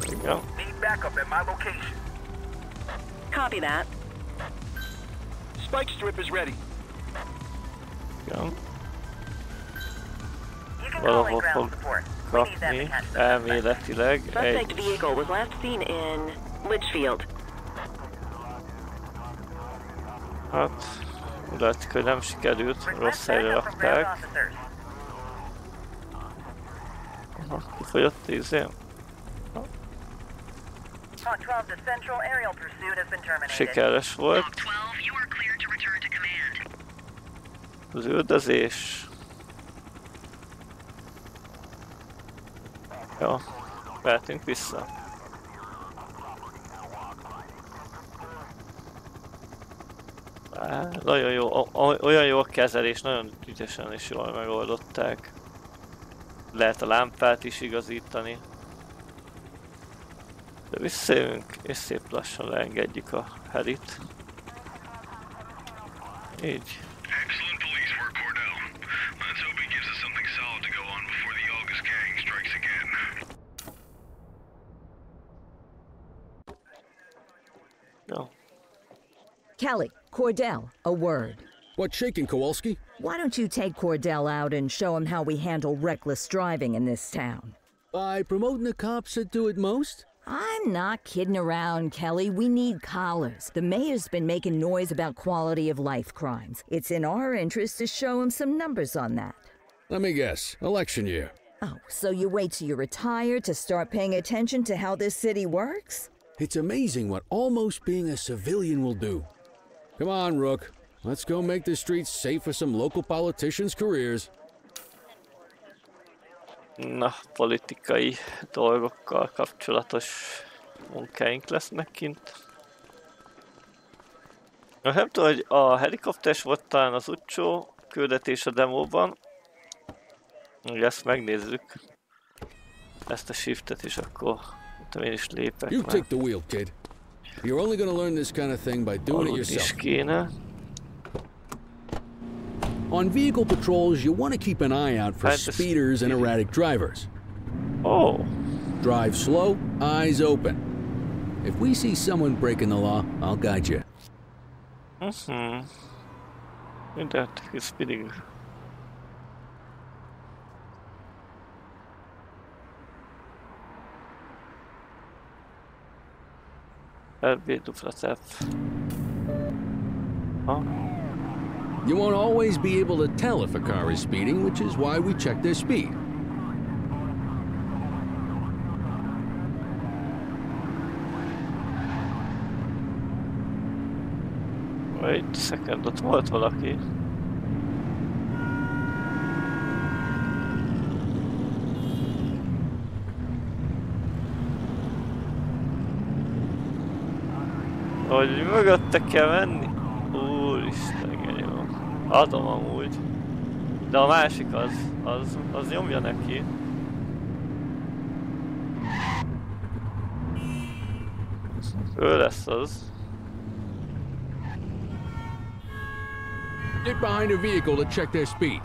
Igen. Copy that. Spike strip is ready. Igen. Valahol fog kapni elméletileg Suspect vehicle was last seen in Litchfield. Hát, látszik, hogy nem sikerült, rossz helyre rakták. Aha, kifogyott izém. Sikeres volt. Az üldözés. Ja, mehetünk vissza. Nagyon jó, olyan jó a kezelés, nagyon ügyesen és jól megoldották. Lehet a lámpát is igazítani. De visszajövünk, és szép lassan leengedjük a helit. Így. Excellent police work, Cordell. Let's hope he gives us something solid to go on before the August gang strikes again. No. Kelly, Cordell, a word. What's shaking, Kowalski? Why don't you take Cordell out and show him how we handle reckless driving in this town? By promoting the cops that do it most? I'm not kidding around, Kelly. We need collars. The mayor's been making noise about quality of life crimes. It's in our interest to show him some numbers on that. Let me guess. Election year. Oh, so you wait till you retire to start paying attention to how this city works? It's amazing what almost being a civilian will do. Come on, Rook. Let's go make the streets safe for some local politicians' careers. Na, politikai dolgokkal kapcsolatos munkáink lesznek kint. Nem tudom, hogy a helikopteres volt talán az utcsó küldetés a demóban. Ezt megnézzük. Ezt a shiftet is akkor én is lépek. You take the wheel, kid. You're only gonna learn this kind of thing by doing it yourself. Kéne. On vehicle patrols, you want to keep an eye out for speeders and erratic drivers. Oh. Drive slow, eyes open. If we see someone breaking the law, I'll guide you. That is speeding. You won't always be able to tell if a car is speeding, which is why we check their speed. Wait a second, ott volt valaki. Hogy mögötte kell menni? Úristen, igen jó. Adom amúgy. De a másik az nyomja neki. Ő lesz az. Get behind a vehicle to check their speed.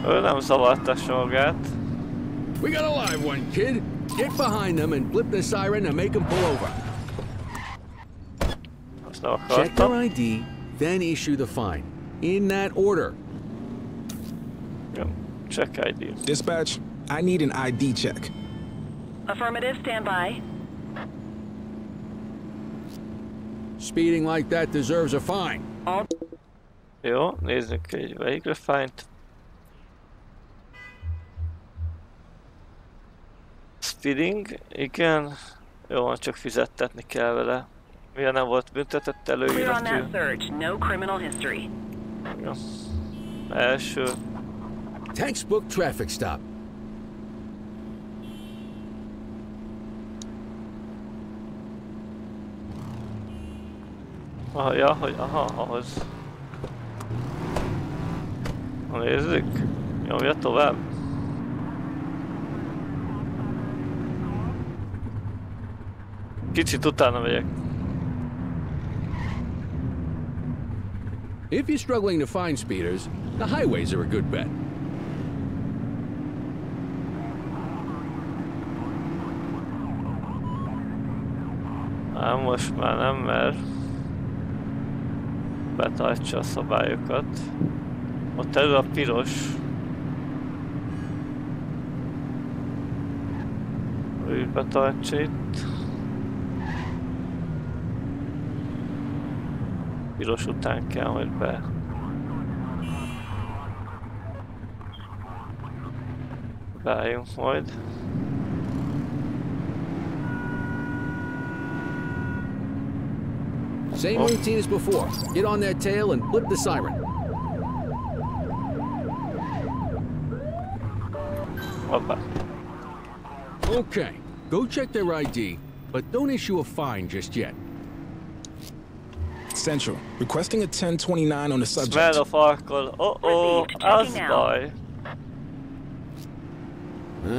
Ő nem zavarta magát. We got a live one, kid. Get behind them and flip the siren to make them pull over. Azt Check their ID, then issue the fine. In that order. Jó, check ID. Dispatch, I need an ID check. Affirmative, stand by. Speeding like that deserves a fine. Jó, nézzünk egy vehicle fine-t. Speeding, igen. Jó, van, csak fizettetni kell vele. Mivel nem volt büntetett előíratú. Jó. Első. Textbook traffic stop. Aha, ja, hogy aha, ahhoz. Na, nézzük. Nyomja tovább. Kicsit utána megyek. If you're struggling to find speeders, the highways are a good bet. Ám most már nem, mert betartsa a szabályokat. Ott elő a piros. Ő betartsa itt. Piros után kell majd be. Beálljunk majd. Same routine as before. Get on their tail and flip the siren. Hoppá. Okay, go check their ID, but don't issue a fine just yet. Central, requesting a 1029 on the subject. Smell of alcohol. Uh-oh, az baj.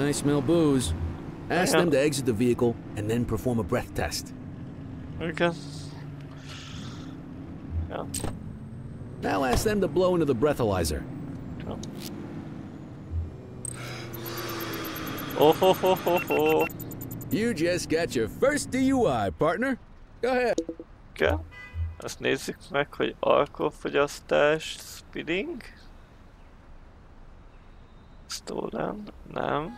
I smell booze. Ask them to exit the vehicle and then perform a breath test. Okay. Yeah. Now ask them to blow into the breathalyzer. Oh ho ho ho ho. You just got your first DUI, partner. Go ahead. Okay. Azt nézzük meg, hogy alkoholfogyasztás, speeding. Stolen, nem.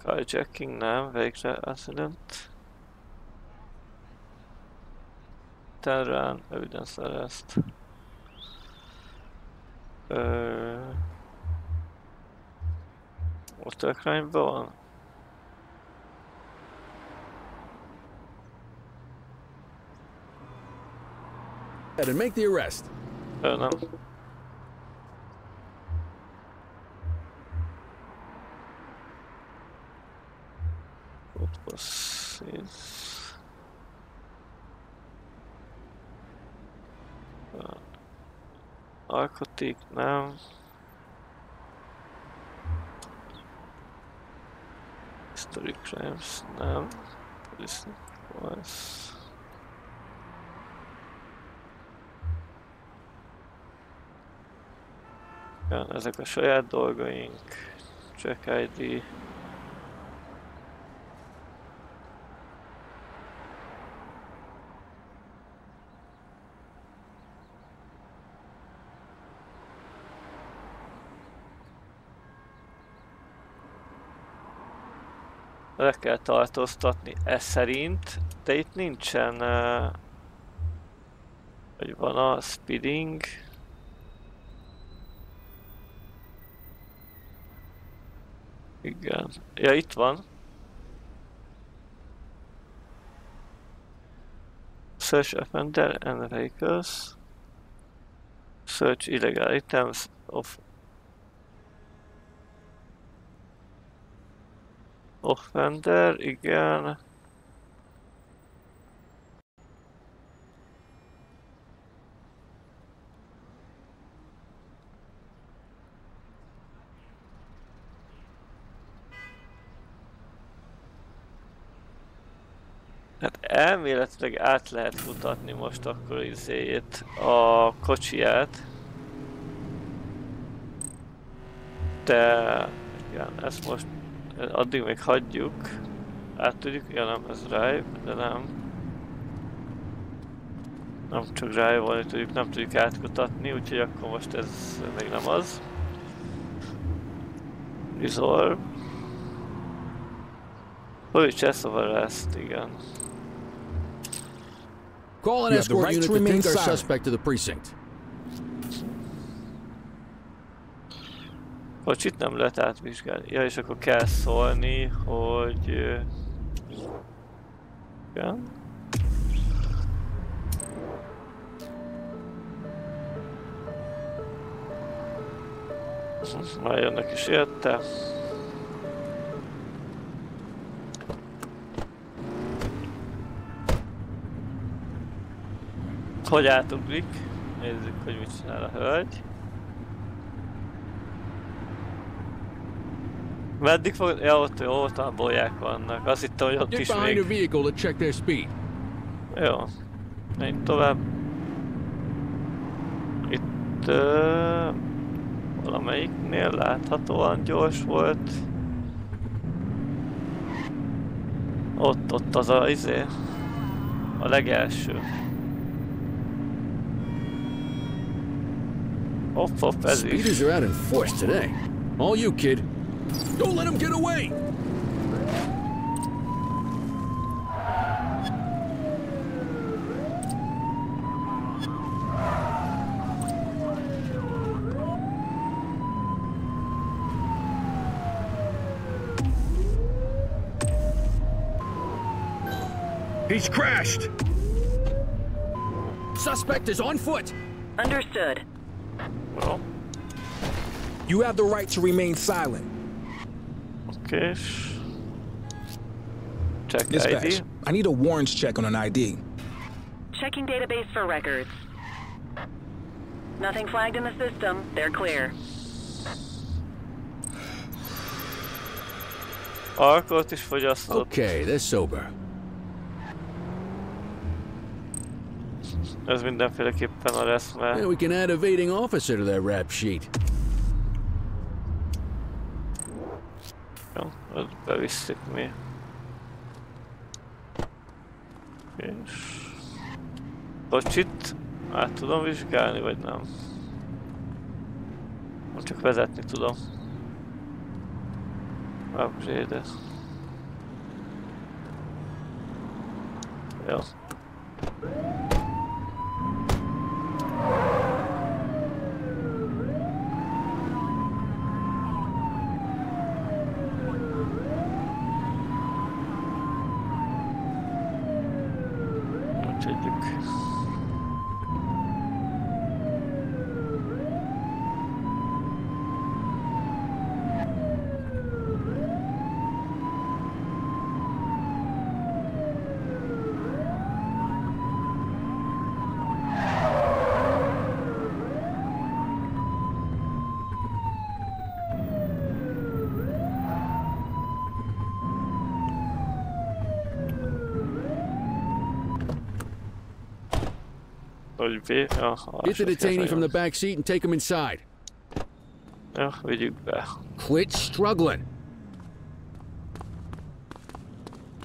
Carjacking, nem. Vehicle accident. Run, evidence arrest. Motor crime-ban van? And make the arrest. Nem. What was this? Alkotik, nem. History crimes, nem. Precinct was. Ja, ezek a saját dolgaink. Check ID. Le kell tartóztatni ez szerint, de itt nincsen, hogy van a speeding. Igen. Ja, itt van. Search offender and vehicles. Search illegal items of offender, igen. Hát elméletileg át lehet futatni most akkor izéjét, a kocsiját. De igen, ezt most addig még hagyjuk. Át tudjuk, ja nem, ez drive, de nem. Nem csak drive-olni tudjuk, nem tudjuk átkutatni, úgyhogy akkor most ez még nem az. Resolve. W.csaba, igen. Call an escort unit to take our suspect to the precinct. Kocsit nem lehet átvizsgálni. Ja, és akkor kell szólni, hogy... igen. Már jönnek is érte. Hogy átugrik? Nézzük, hogy mit csinál a hölgy. Meddig fog... Ja, ott a bolyák vannak. Azt hittem, hogy ott is még... Jó. Menjünk tovább. Itt... valamelyiknél láthatóan gyors volt. Ott az a izé. A legelső. Hopp, ez is. Speeders are out in force today. All you, kid. Don't let him get away! He's crashed! Suspect is on foot! Understood. Well. You have the right to remain silent. Okay. Check Dispatch, ID. I need a warrants check on an ID. Checking database for records. Nothing flagged in the system. They're clear. Alkoholt is fogyasztott. Okay, they're sober. Ez mindenféleképpen a lesz, mert... Yeah, we can add evading officer to that rap sheet. Jó, ezt bevisszük mi. És... Kocsit át tudom vizsgálni, vagy nem? Nem csak vezetni tudom. Upgrade. Jó. Get the detainee from the back seat and take him inside. Ja, vigyük be. Quit struggling.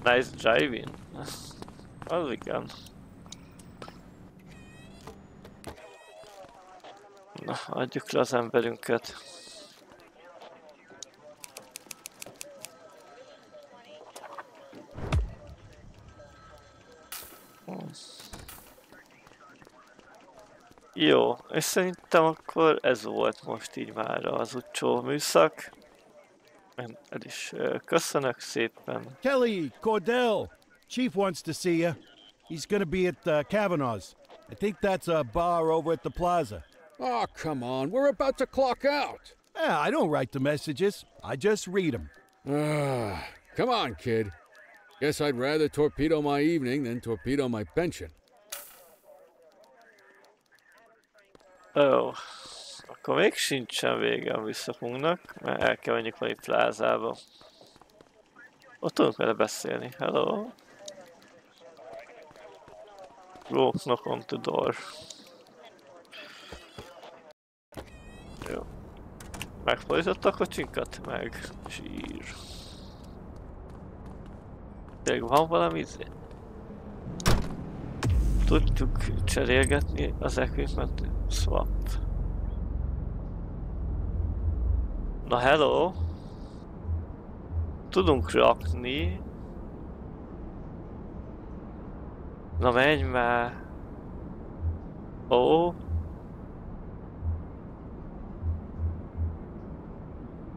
Nice driving. Az igen. Na, adjuk le az emberünket. Jó, és szerintem akkor ez volt most így már az utcsó műszak. Én el is köszönök szépen. Kelly, Cordell, Chief wants to see you. He's gonna be at Kavanaugh's. I think that's a bar over at the plaza. Oh, come on, we're about to clock out. Yeah, I don't write the messages. I just read them. Come on, kid. Guess I'd rather torpedo my evening than torpedo my pension. Ó, akkor még sincsen vége a műszakunknak, mert el kell menjünk valami plázába. Ott tudunk vele beszélni. Hello? Go knock on the door. Jó. Megfordította a kocsinkat? Meg. Zsír. Tényleg van valami izé? Tudjuk cserélgetni az equipment swap. Na hello! Tudunk rakni. Na menj már! Ó!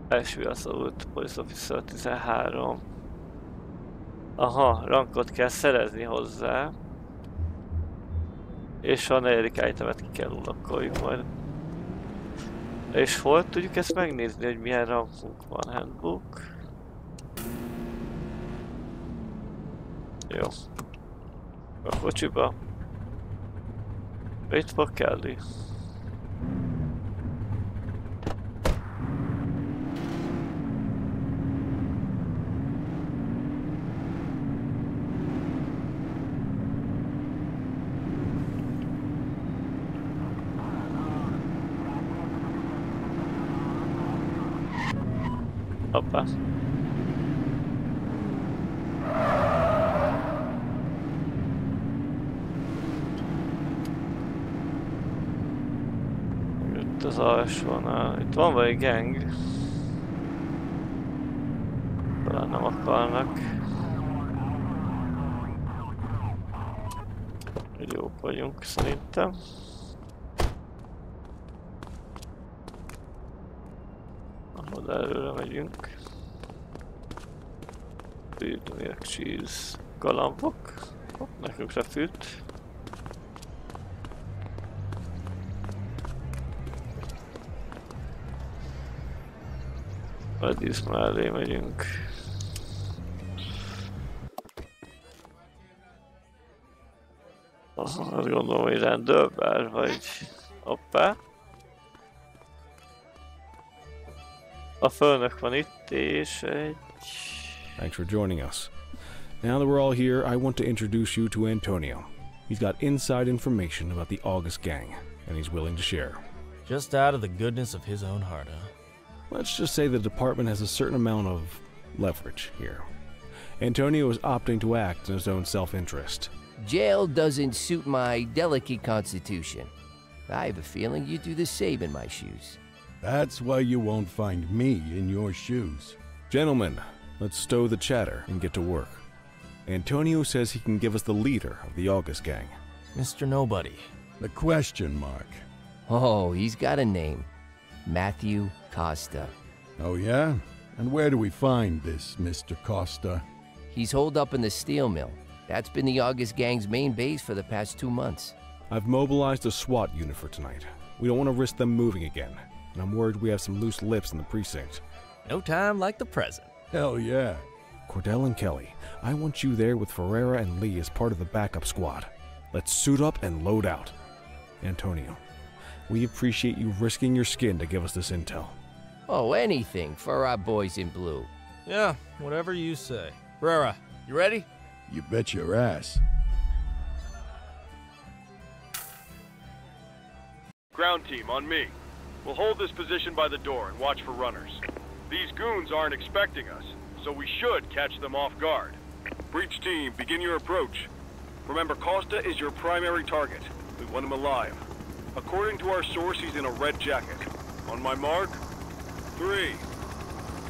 Első asszolult Police Officer 13. Aha, rankot kell szerezni hozzá. És a negyedik itemet ki kell unlockoljuk majd. És hol tudjuk ezt megnézni, hogy milyen rankunk van? Handbook. Jó. A kocsiba. Itt fog kelli. Hoppá. Itt az alsónál. Itt van vagy gang. Talán nem akarnak. Jók vagyunk szerintem. Oda előre megyünk. Milk cheese. Galambok. Hopp, nekünk repült. Medis mellé megyünk. Azt gondolom, hogy rendőr vagy... Hoppá. A főnök van itt, és egy... Thanks for joining us. Now that we're all here, I want to introduce you to Antonio. He's got inside information about the August gang, and he's willing to share. Just out of the goodness of his own heart, huh? Let's just say the department has a certain amount of leverage here. Antonio is opting to act in his own self-interest. Jail doesn't suit my delicate constitution. I have a feeling you'd do the same in my shoes. That's why you won't find me in your shoes. Gentlemen, let's stow the chatter and get to work. Antonio says he can give us the leader of the August gang. Mr. Nobody. The question mark. Oh, he's got a name. Matthew Costa. Oh yeah? And where do we find this Mr. Costa? He's holed up in the steel mill. That's been the August gang's main base for the past 2 months. I've mobilized a SWAT unit for tonight. We don't want to risk them moving again. And I'm worried we have some loose lips in the precinct. No time like the present. Hell yeah. Cordell and Kelly, I want you there with Ferreira and Lee as part of the backup squad. Let's suit up and load out. Antonio, we appreciate you risking your skin to give us this intel. Oh, anything for our boys in blue. Yeah, whatever you say. Ferreira, you ready? You bet your ass. Ground team, on me. We'll hold this position by the door and watch for runners. These goons aren't expecting us, so we should catch them off guard. Breach team, begin your approach. Remember, Costa is your primary target. We want him alive. According to our source, he's in a red jacket. On my mark, 3,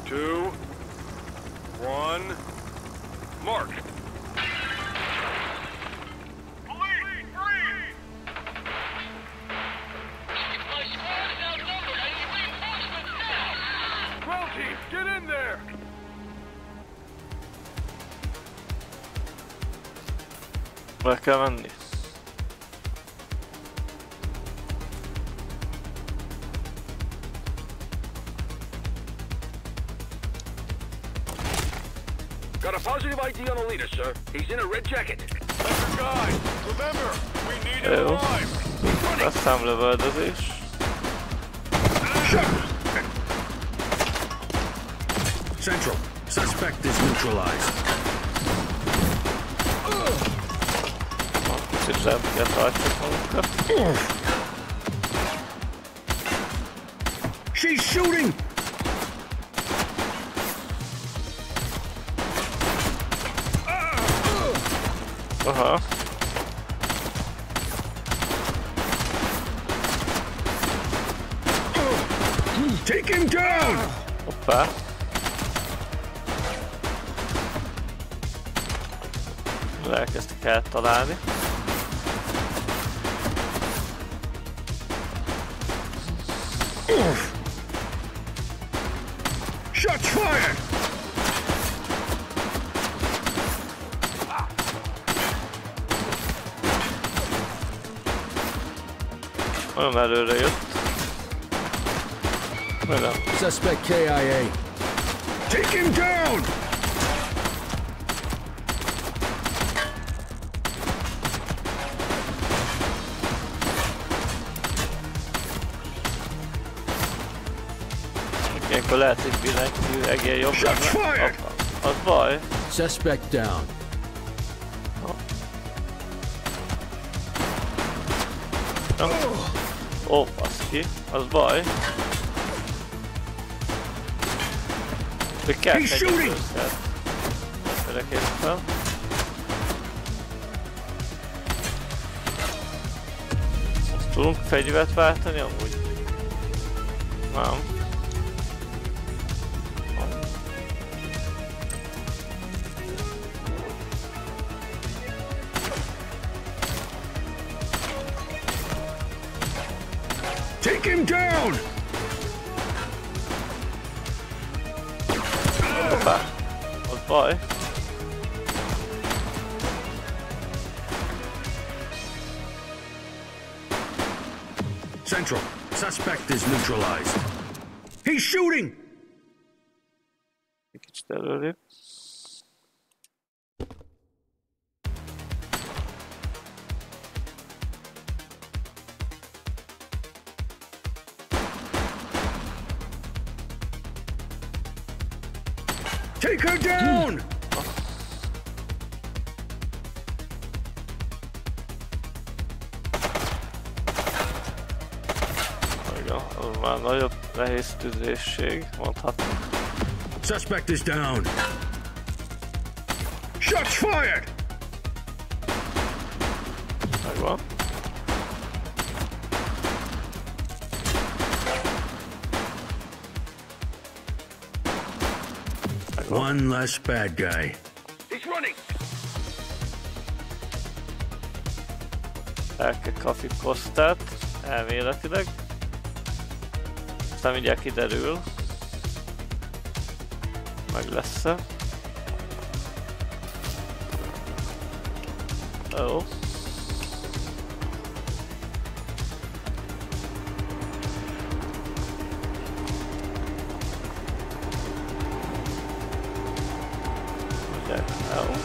2, 1, mark! Get in there! Be kell menni. Got a positive ID on the leader, sir. He's in a red jacket. That's your guy. Remember, we need him alive. Aztán lövöldözés. Central, suspect is neutralized. Kicsit zsebbe tartsuk magunkat. She's shooting! Aha. Take him down! Hoppá. Elkezdtek eltalálni. Shots fired! Olyan előre jött. Olyan. Suspect KIA. Take him down! Ilyenkor lehet, hogy billentyű egér jobb lenne. Az baj. Suspect down. Ó, baszki, az baj. De kell fegyvert őket. Feleképpen. Azt tudunk fegyvert váltani amúgy? Nem. Take him down! Hoppá, az baj. Central, suspect is neutralized. He's shooting! Kicsit előrébb. Take her down! Igen, az már nagyobb nehéz tüzésség, mondhatni. Suspect is down. Shots fired! Megvan. One less bad guy. He's running. El kell kapni Kostát, elméletileg. Aztán mindjárt kiderül. Meg lesz-e. Jó. Jó.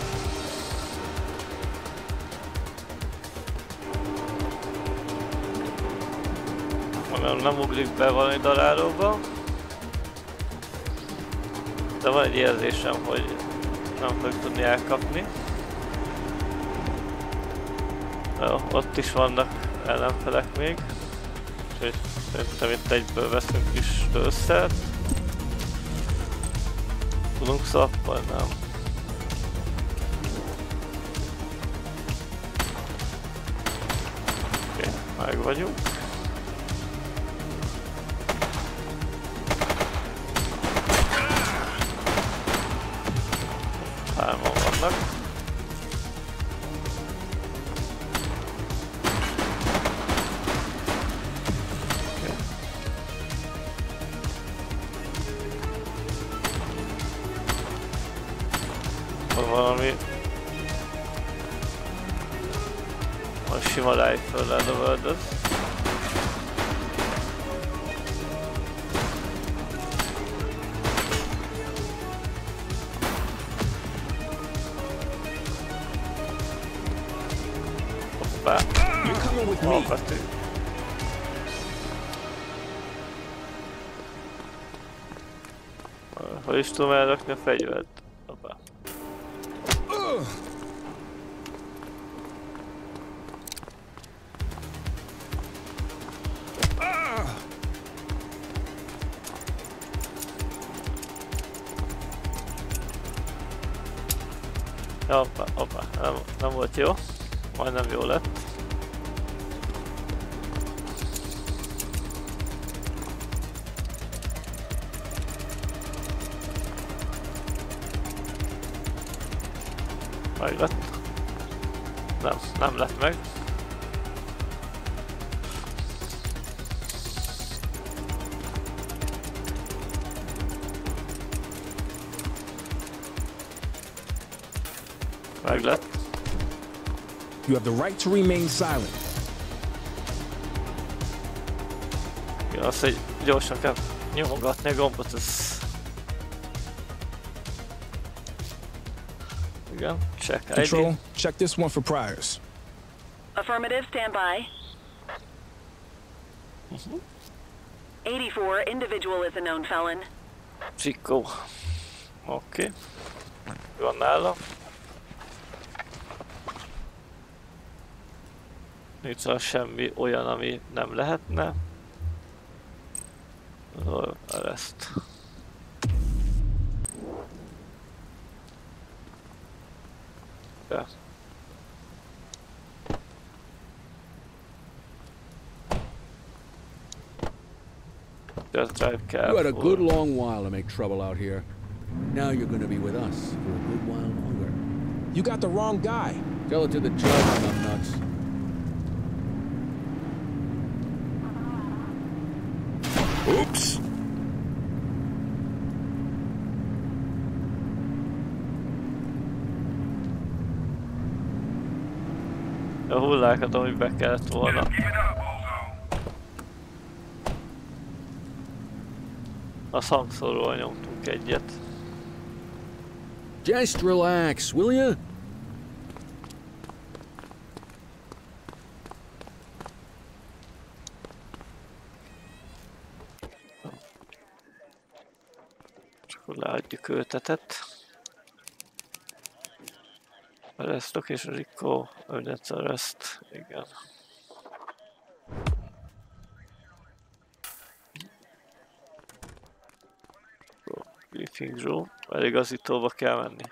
Nem ugrik be valami darálóba. De van egy érzésem, hogy nem fogjuk tudni elkapni. Jó, ott is vannak ellenfelek még. Úgyhogy szerintem itt egyből veszünk is lőszert. Tudunk szappolni? Nem. Oké, meg vagyunk. Hárman vannak. Valami a sima rifle-lel lövöldöz. Hoppá! Hallgatjuk. Hogy is tudom elrakni a fegyvert? Hoppá. Hoppá, hoppá, nem volt jó, majdnem jó lett. Meg lett. Nem lett meg. Meg lett. You have the right to remain silent. Igen, az, hogy gyorsan kell nyomogatni a gombot, ez... Igen, check ID. Control, check this one for priors. Affirmative, stand by. 84, individual is a known felon. Csikó. Oké. Van nála. Nincs semmi olyan, ami nem lehetne. Arrest. Yeah. Just drive careful. You had a good long while to make trouble out here. Now you're gonna be with us for a good while longer. You got the wrong guy. Tell it to the judge, numbnuts. Oops! A hullákat, amit be kellett volna. A hangszóróval nyomtunk egyet. Just relax, will you? Csak akkor leadjuk őtetet. Arrest location recall, evidence arrest, igen. Briefing room, eligazítóba kell menni.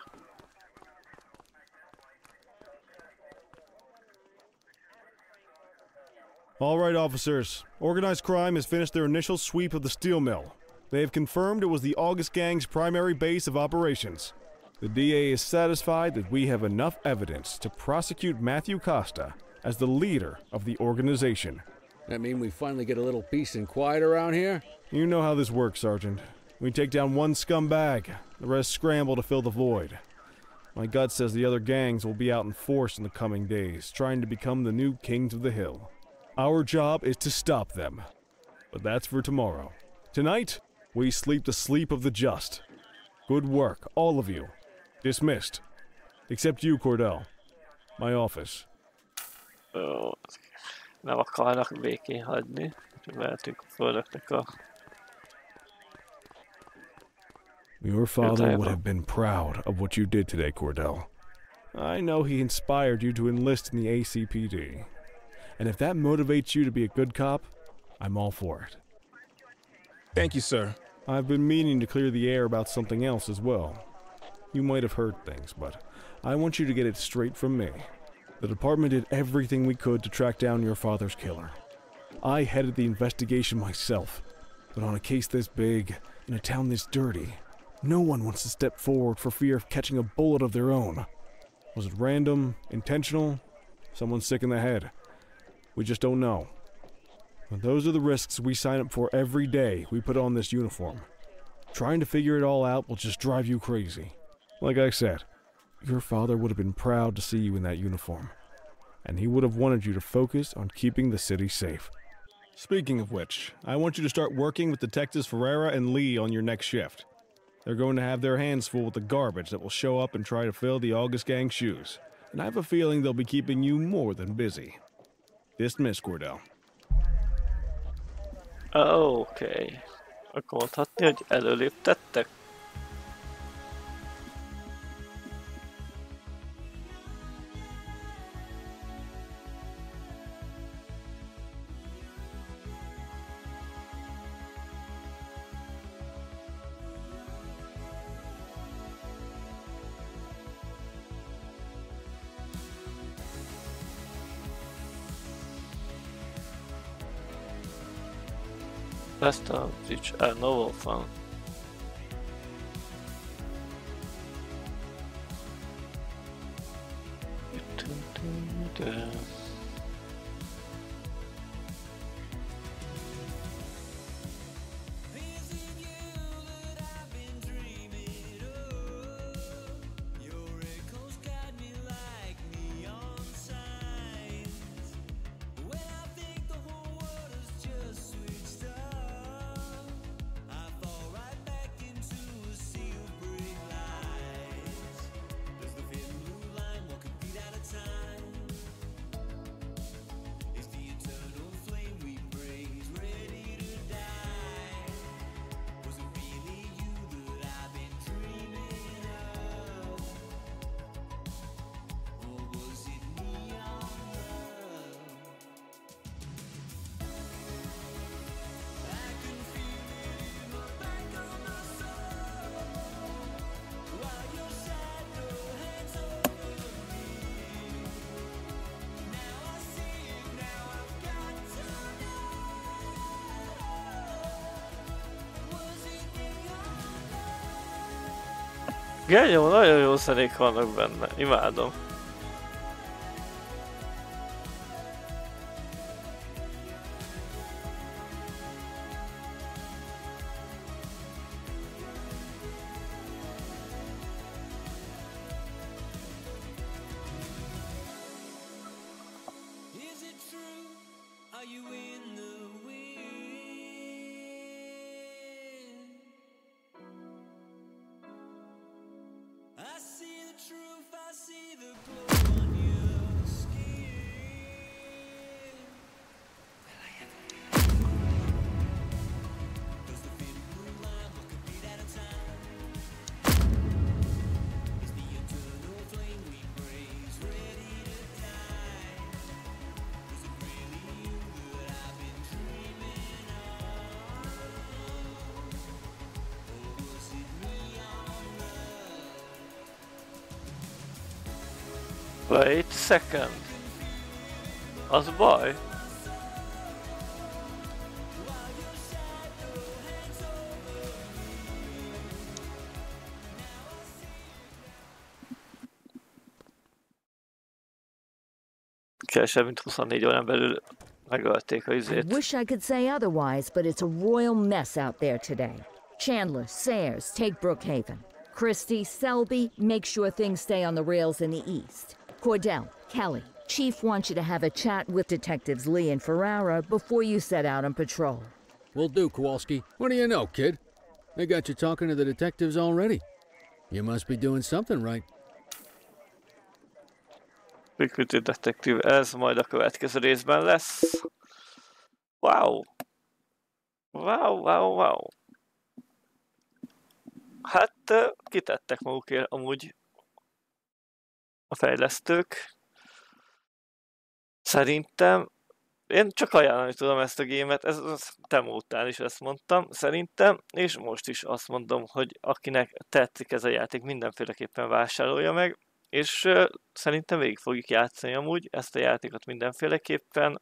All right, officers. Organized crime has finished their initial sweep of the steel mill. They have confirmed it was the August Gang's primary base of operations. The DA is satisfied that we have enough evidence to prosecute Matthew Costa as the leader of the organization. That mean we finally get a little peace and quiet around here? You know how this works, Sergeant. We take down one scumbag, the rest scramble to fill the void. My gut says the other gangs will be out in force in the coming days, trying to become the new kings of the hill. Our job is to stop them. But that's for tomorrow. Tonight, we sleep the sleep of the just. Good work, all of you. Dismissed. Except you, Cordell. My office. Nem akarnak békén hagyni. Mehetünk a földöknek a... Your father would have been proud of what you did today, Cordell. I know he inspired you to enlist in the ACPD. And if that motivates you to be a good cop, I'm all for it. Thank you, sir. I've been meaning to clear the air about something else as well. You might have heard things, but I want you to get it straight from me. The department did everything we could to track down your father's killer. I headed the investigation myself, but on a case this big, in a town this dirty, no one wants to step forward for fear of catching a bullet of their own. Was it random, intentional, someone sick in the head? We just don't know. But those are the risks we sign up for every day we put on this uniform. Trying to figure it all out will just drive you crazy. Like I said, your father would have been proud to see you in that uniform, and he would have wanted you to focus on keeping the city safe. Speaking of which, I want you to start working with Detectives Ferreira and Lee on your next shift. They're going to have their hands full with the garbage that will show up and try to fill the August Gang's shoes, and I have a feeling they'll be keeping you more than busy. Dismiss, Cordell. Okay. Akkor mondhatni, hogy előléptettek? Best of each novel fun. Genyó, nagyon jó zenék vannak benne, imádom. Wait a second. Az baj. Kevesebb mint 24 órán belül megölték a izét. I wish I could say otherwise, but it's a royal mess out there today. Chandler, Sayers, take Brookhaven. Christie, Selby, make sure things stay on the rails in the east. Cordell, Kelly, Chief wants you to have a chat with Detectives Lee and Ferrara before you set out on patrol. Will do, Kowalski. What do you know, kid? They got you talking to the detectives already. You must be doing something right. Működő detektív, ez majd a következő részben lesz. Wow! Wow! Hát kitettek magukért amúgy a fejlesztők. Szerintem, én csak ajánlani tudom ezt a gémet, ez demo után is ezt mondtam, szerintem, és most is azt mondom, hogy akinek tetszik ez a játék, mindenféleképpen vásárolja meg, és szerintem végig fogjuk játszani amúgy ezt a játékot mindenféleképpen,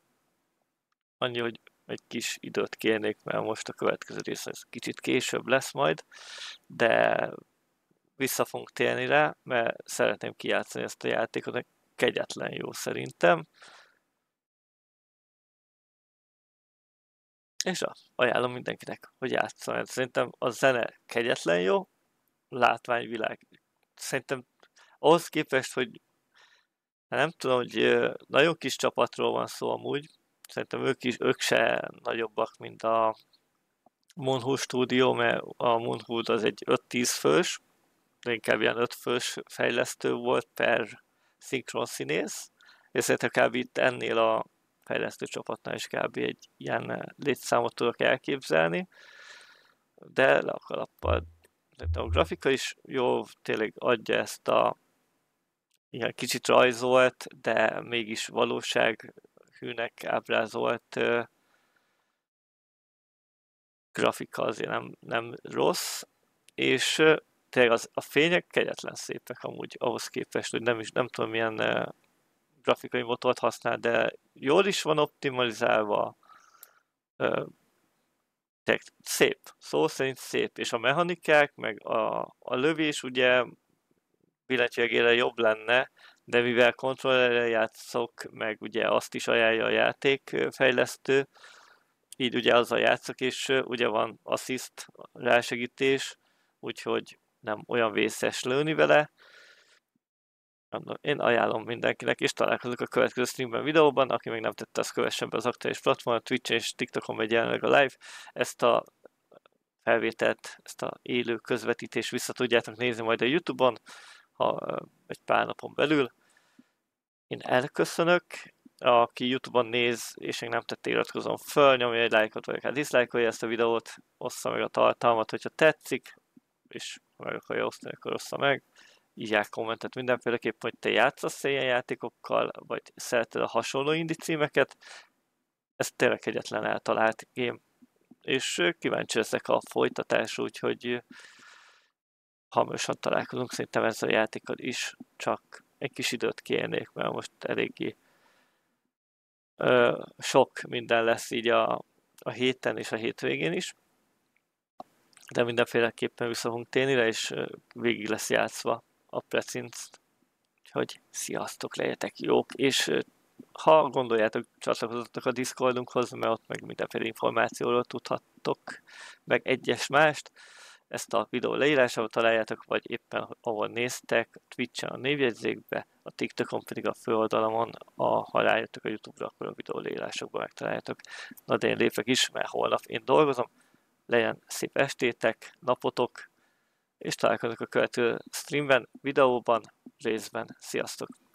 annyi, hogy egy kis időt kérnék, mert most a következő rész ez kicsit később lesz majd, de vissza fogunk térni rá, mert szeretném kijátszani ezt a játékot, kegyetlen jó szerintem. És ajánlom mindenkinek, hogy játszon. Szerintem a zene kegyetlen jó, látványvilág. Szerintem ahhoz képest, hogy nem tudom, hogy nagyon kis csapatról van szó amúgy. Szerintem ők se nagyobbak, mint a Monhu stúdió, mert a Monhu az egy 5-10 fős, de inkább ilyen 5 fős fejlesztő volt per szinkron színész, és szerintem kb. Itt ennél a fejlesztő csapatnál is kb. Egy ilyen létszámot tudok elképzelni, de le a kalappal. A grafika is jó, tényleg adja ezt a ilyen kicsit rajzolt, de mégis valósághűnek ábrázolt grafika azért nem rossz, és tényleg a fények kegyetlen szépek amúgy ahhoz képest, hogy nem tudom milyen grafikai motort használ, de jól is van optimalizálva, szép, szó szerint szép, és a mechanikák, meg a lövés ugye billentyűjegére jobb lenne, de mivel kontrollerrel játszok, meg ugye azt is ajánlja a játékfejlesztő, így ugye azzal játszok, és ugye van assist, rásegítés, úgyhogy nem olyan vészes lőni vele. Én ajánlom mindenkinek, és találkozunk a következő streamben, videóban. Aki még nem tette, azt kövessen be az aktuális platformon, Twitch-en és TikTokon megy jelenleg a live. Ezt a felvételt, ezt a élő közvetítést vissza tudjátok nézni majd a YouTube-on, ha egy pár napon belül. Én elköszönök. Aki YouTube-on néz, és még nem tette, iratkozom föl, nyomja egy lájkot, vagy akár diszlájkolja ezt a videót, ossza meg a tartalmat, hogyha tetszik, és ha meg akarja osztani, akkor ossza meg. Írják kommentet mindenféleképpen, hogy te játszasz ilyen játékokkal, vagy szereted a hasonló indie címeket. Ez tényleg egyetlen eltalált game, és kíváncsi leszek a folytatásra, úgyhogy hamarosan találkozunk szerintem ezzel a játékkal is, csak egy kis időt kérnék, mert most eléggé sok minden lesz így a héten és a hétvégén is, de mindenféleképpen vissza fogunk térni rá, és végig lesz játszva a Precinct. Úgyhogy sziasztok, legyetek jók, és ha gondoljátok, csatlakozzatok a Discordunkhoz, mert ott meg mindenféle információról tudhattok, meg egyes mást. Ezt a videó leírásában találjátok, vagy éppen ahol néztek, a Twitch-en a névjegyzékbe, a TikTokon pedig a főoldalamon, ha rájöttök a YouTube-ra, akkor a videó leírásokban megtaláljátok. Na de én lépek is, mert holnap én dolgozom. Legyen szép estétek, napotok, és találkozunk a következő streamben, videóban, részben. Sziasztok!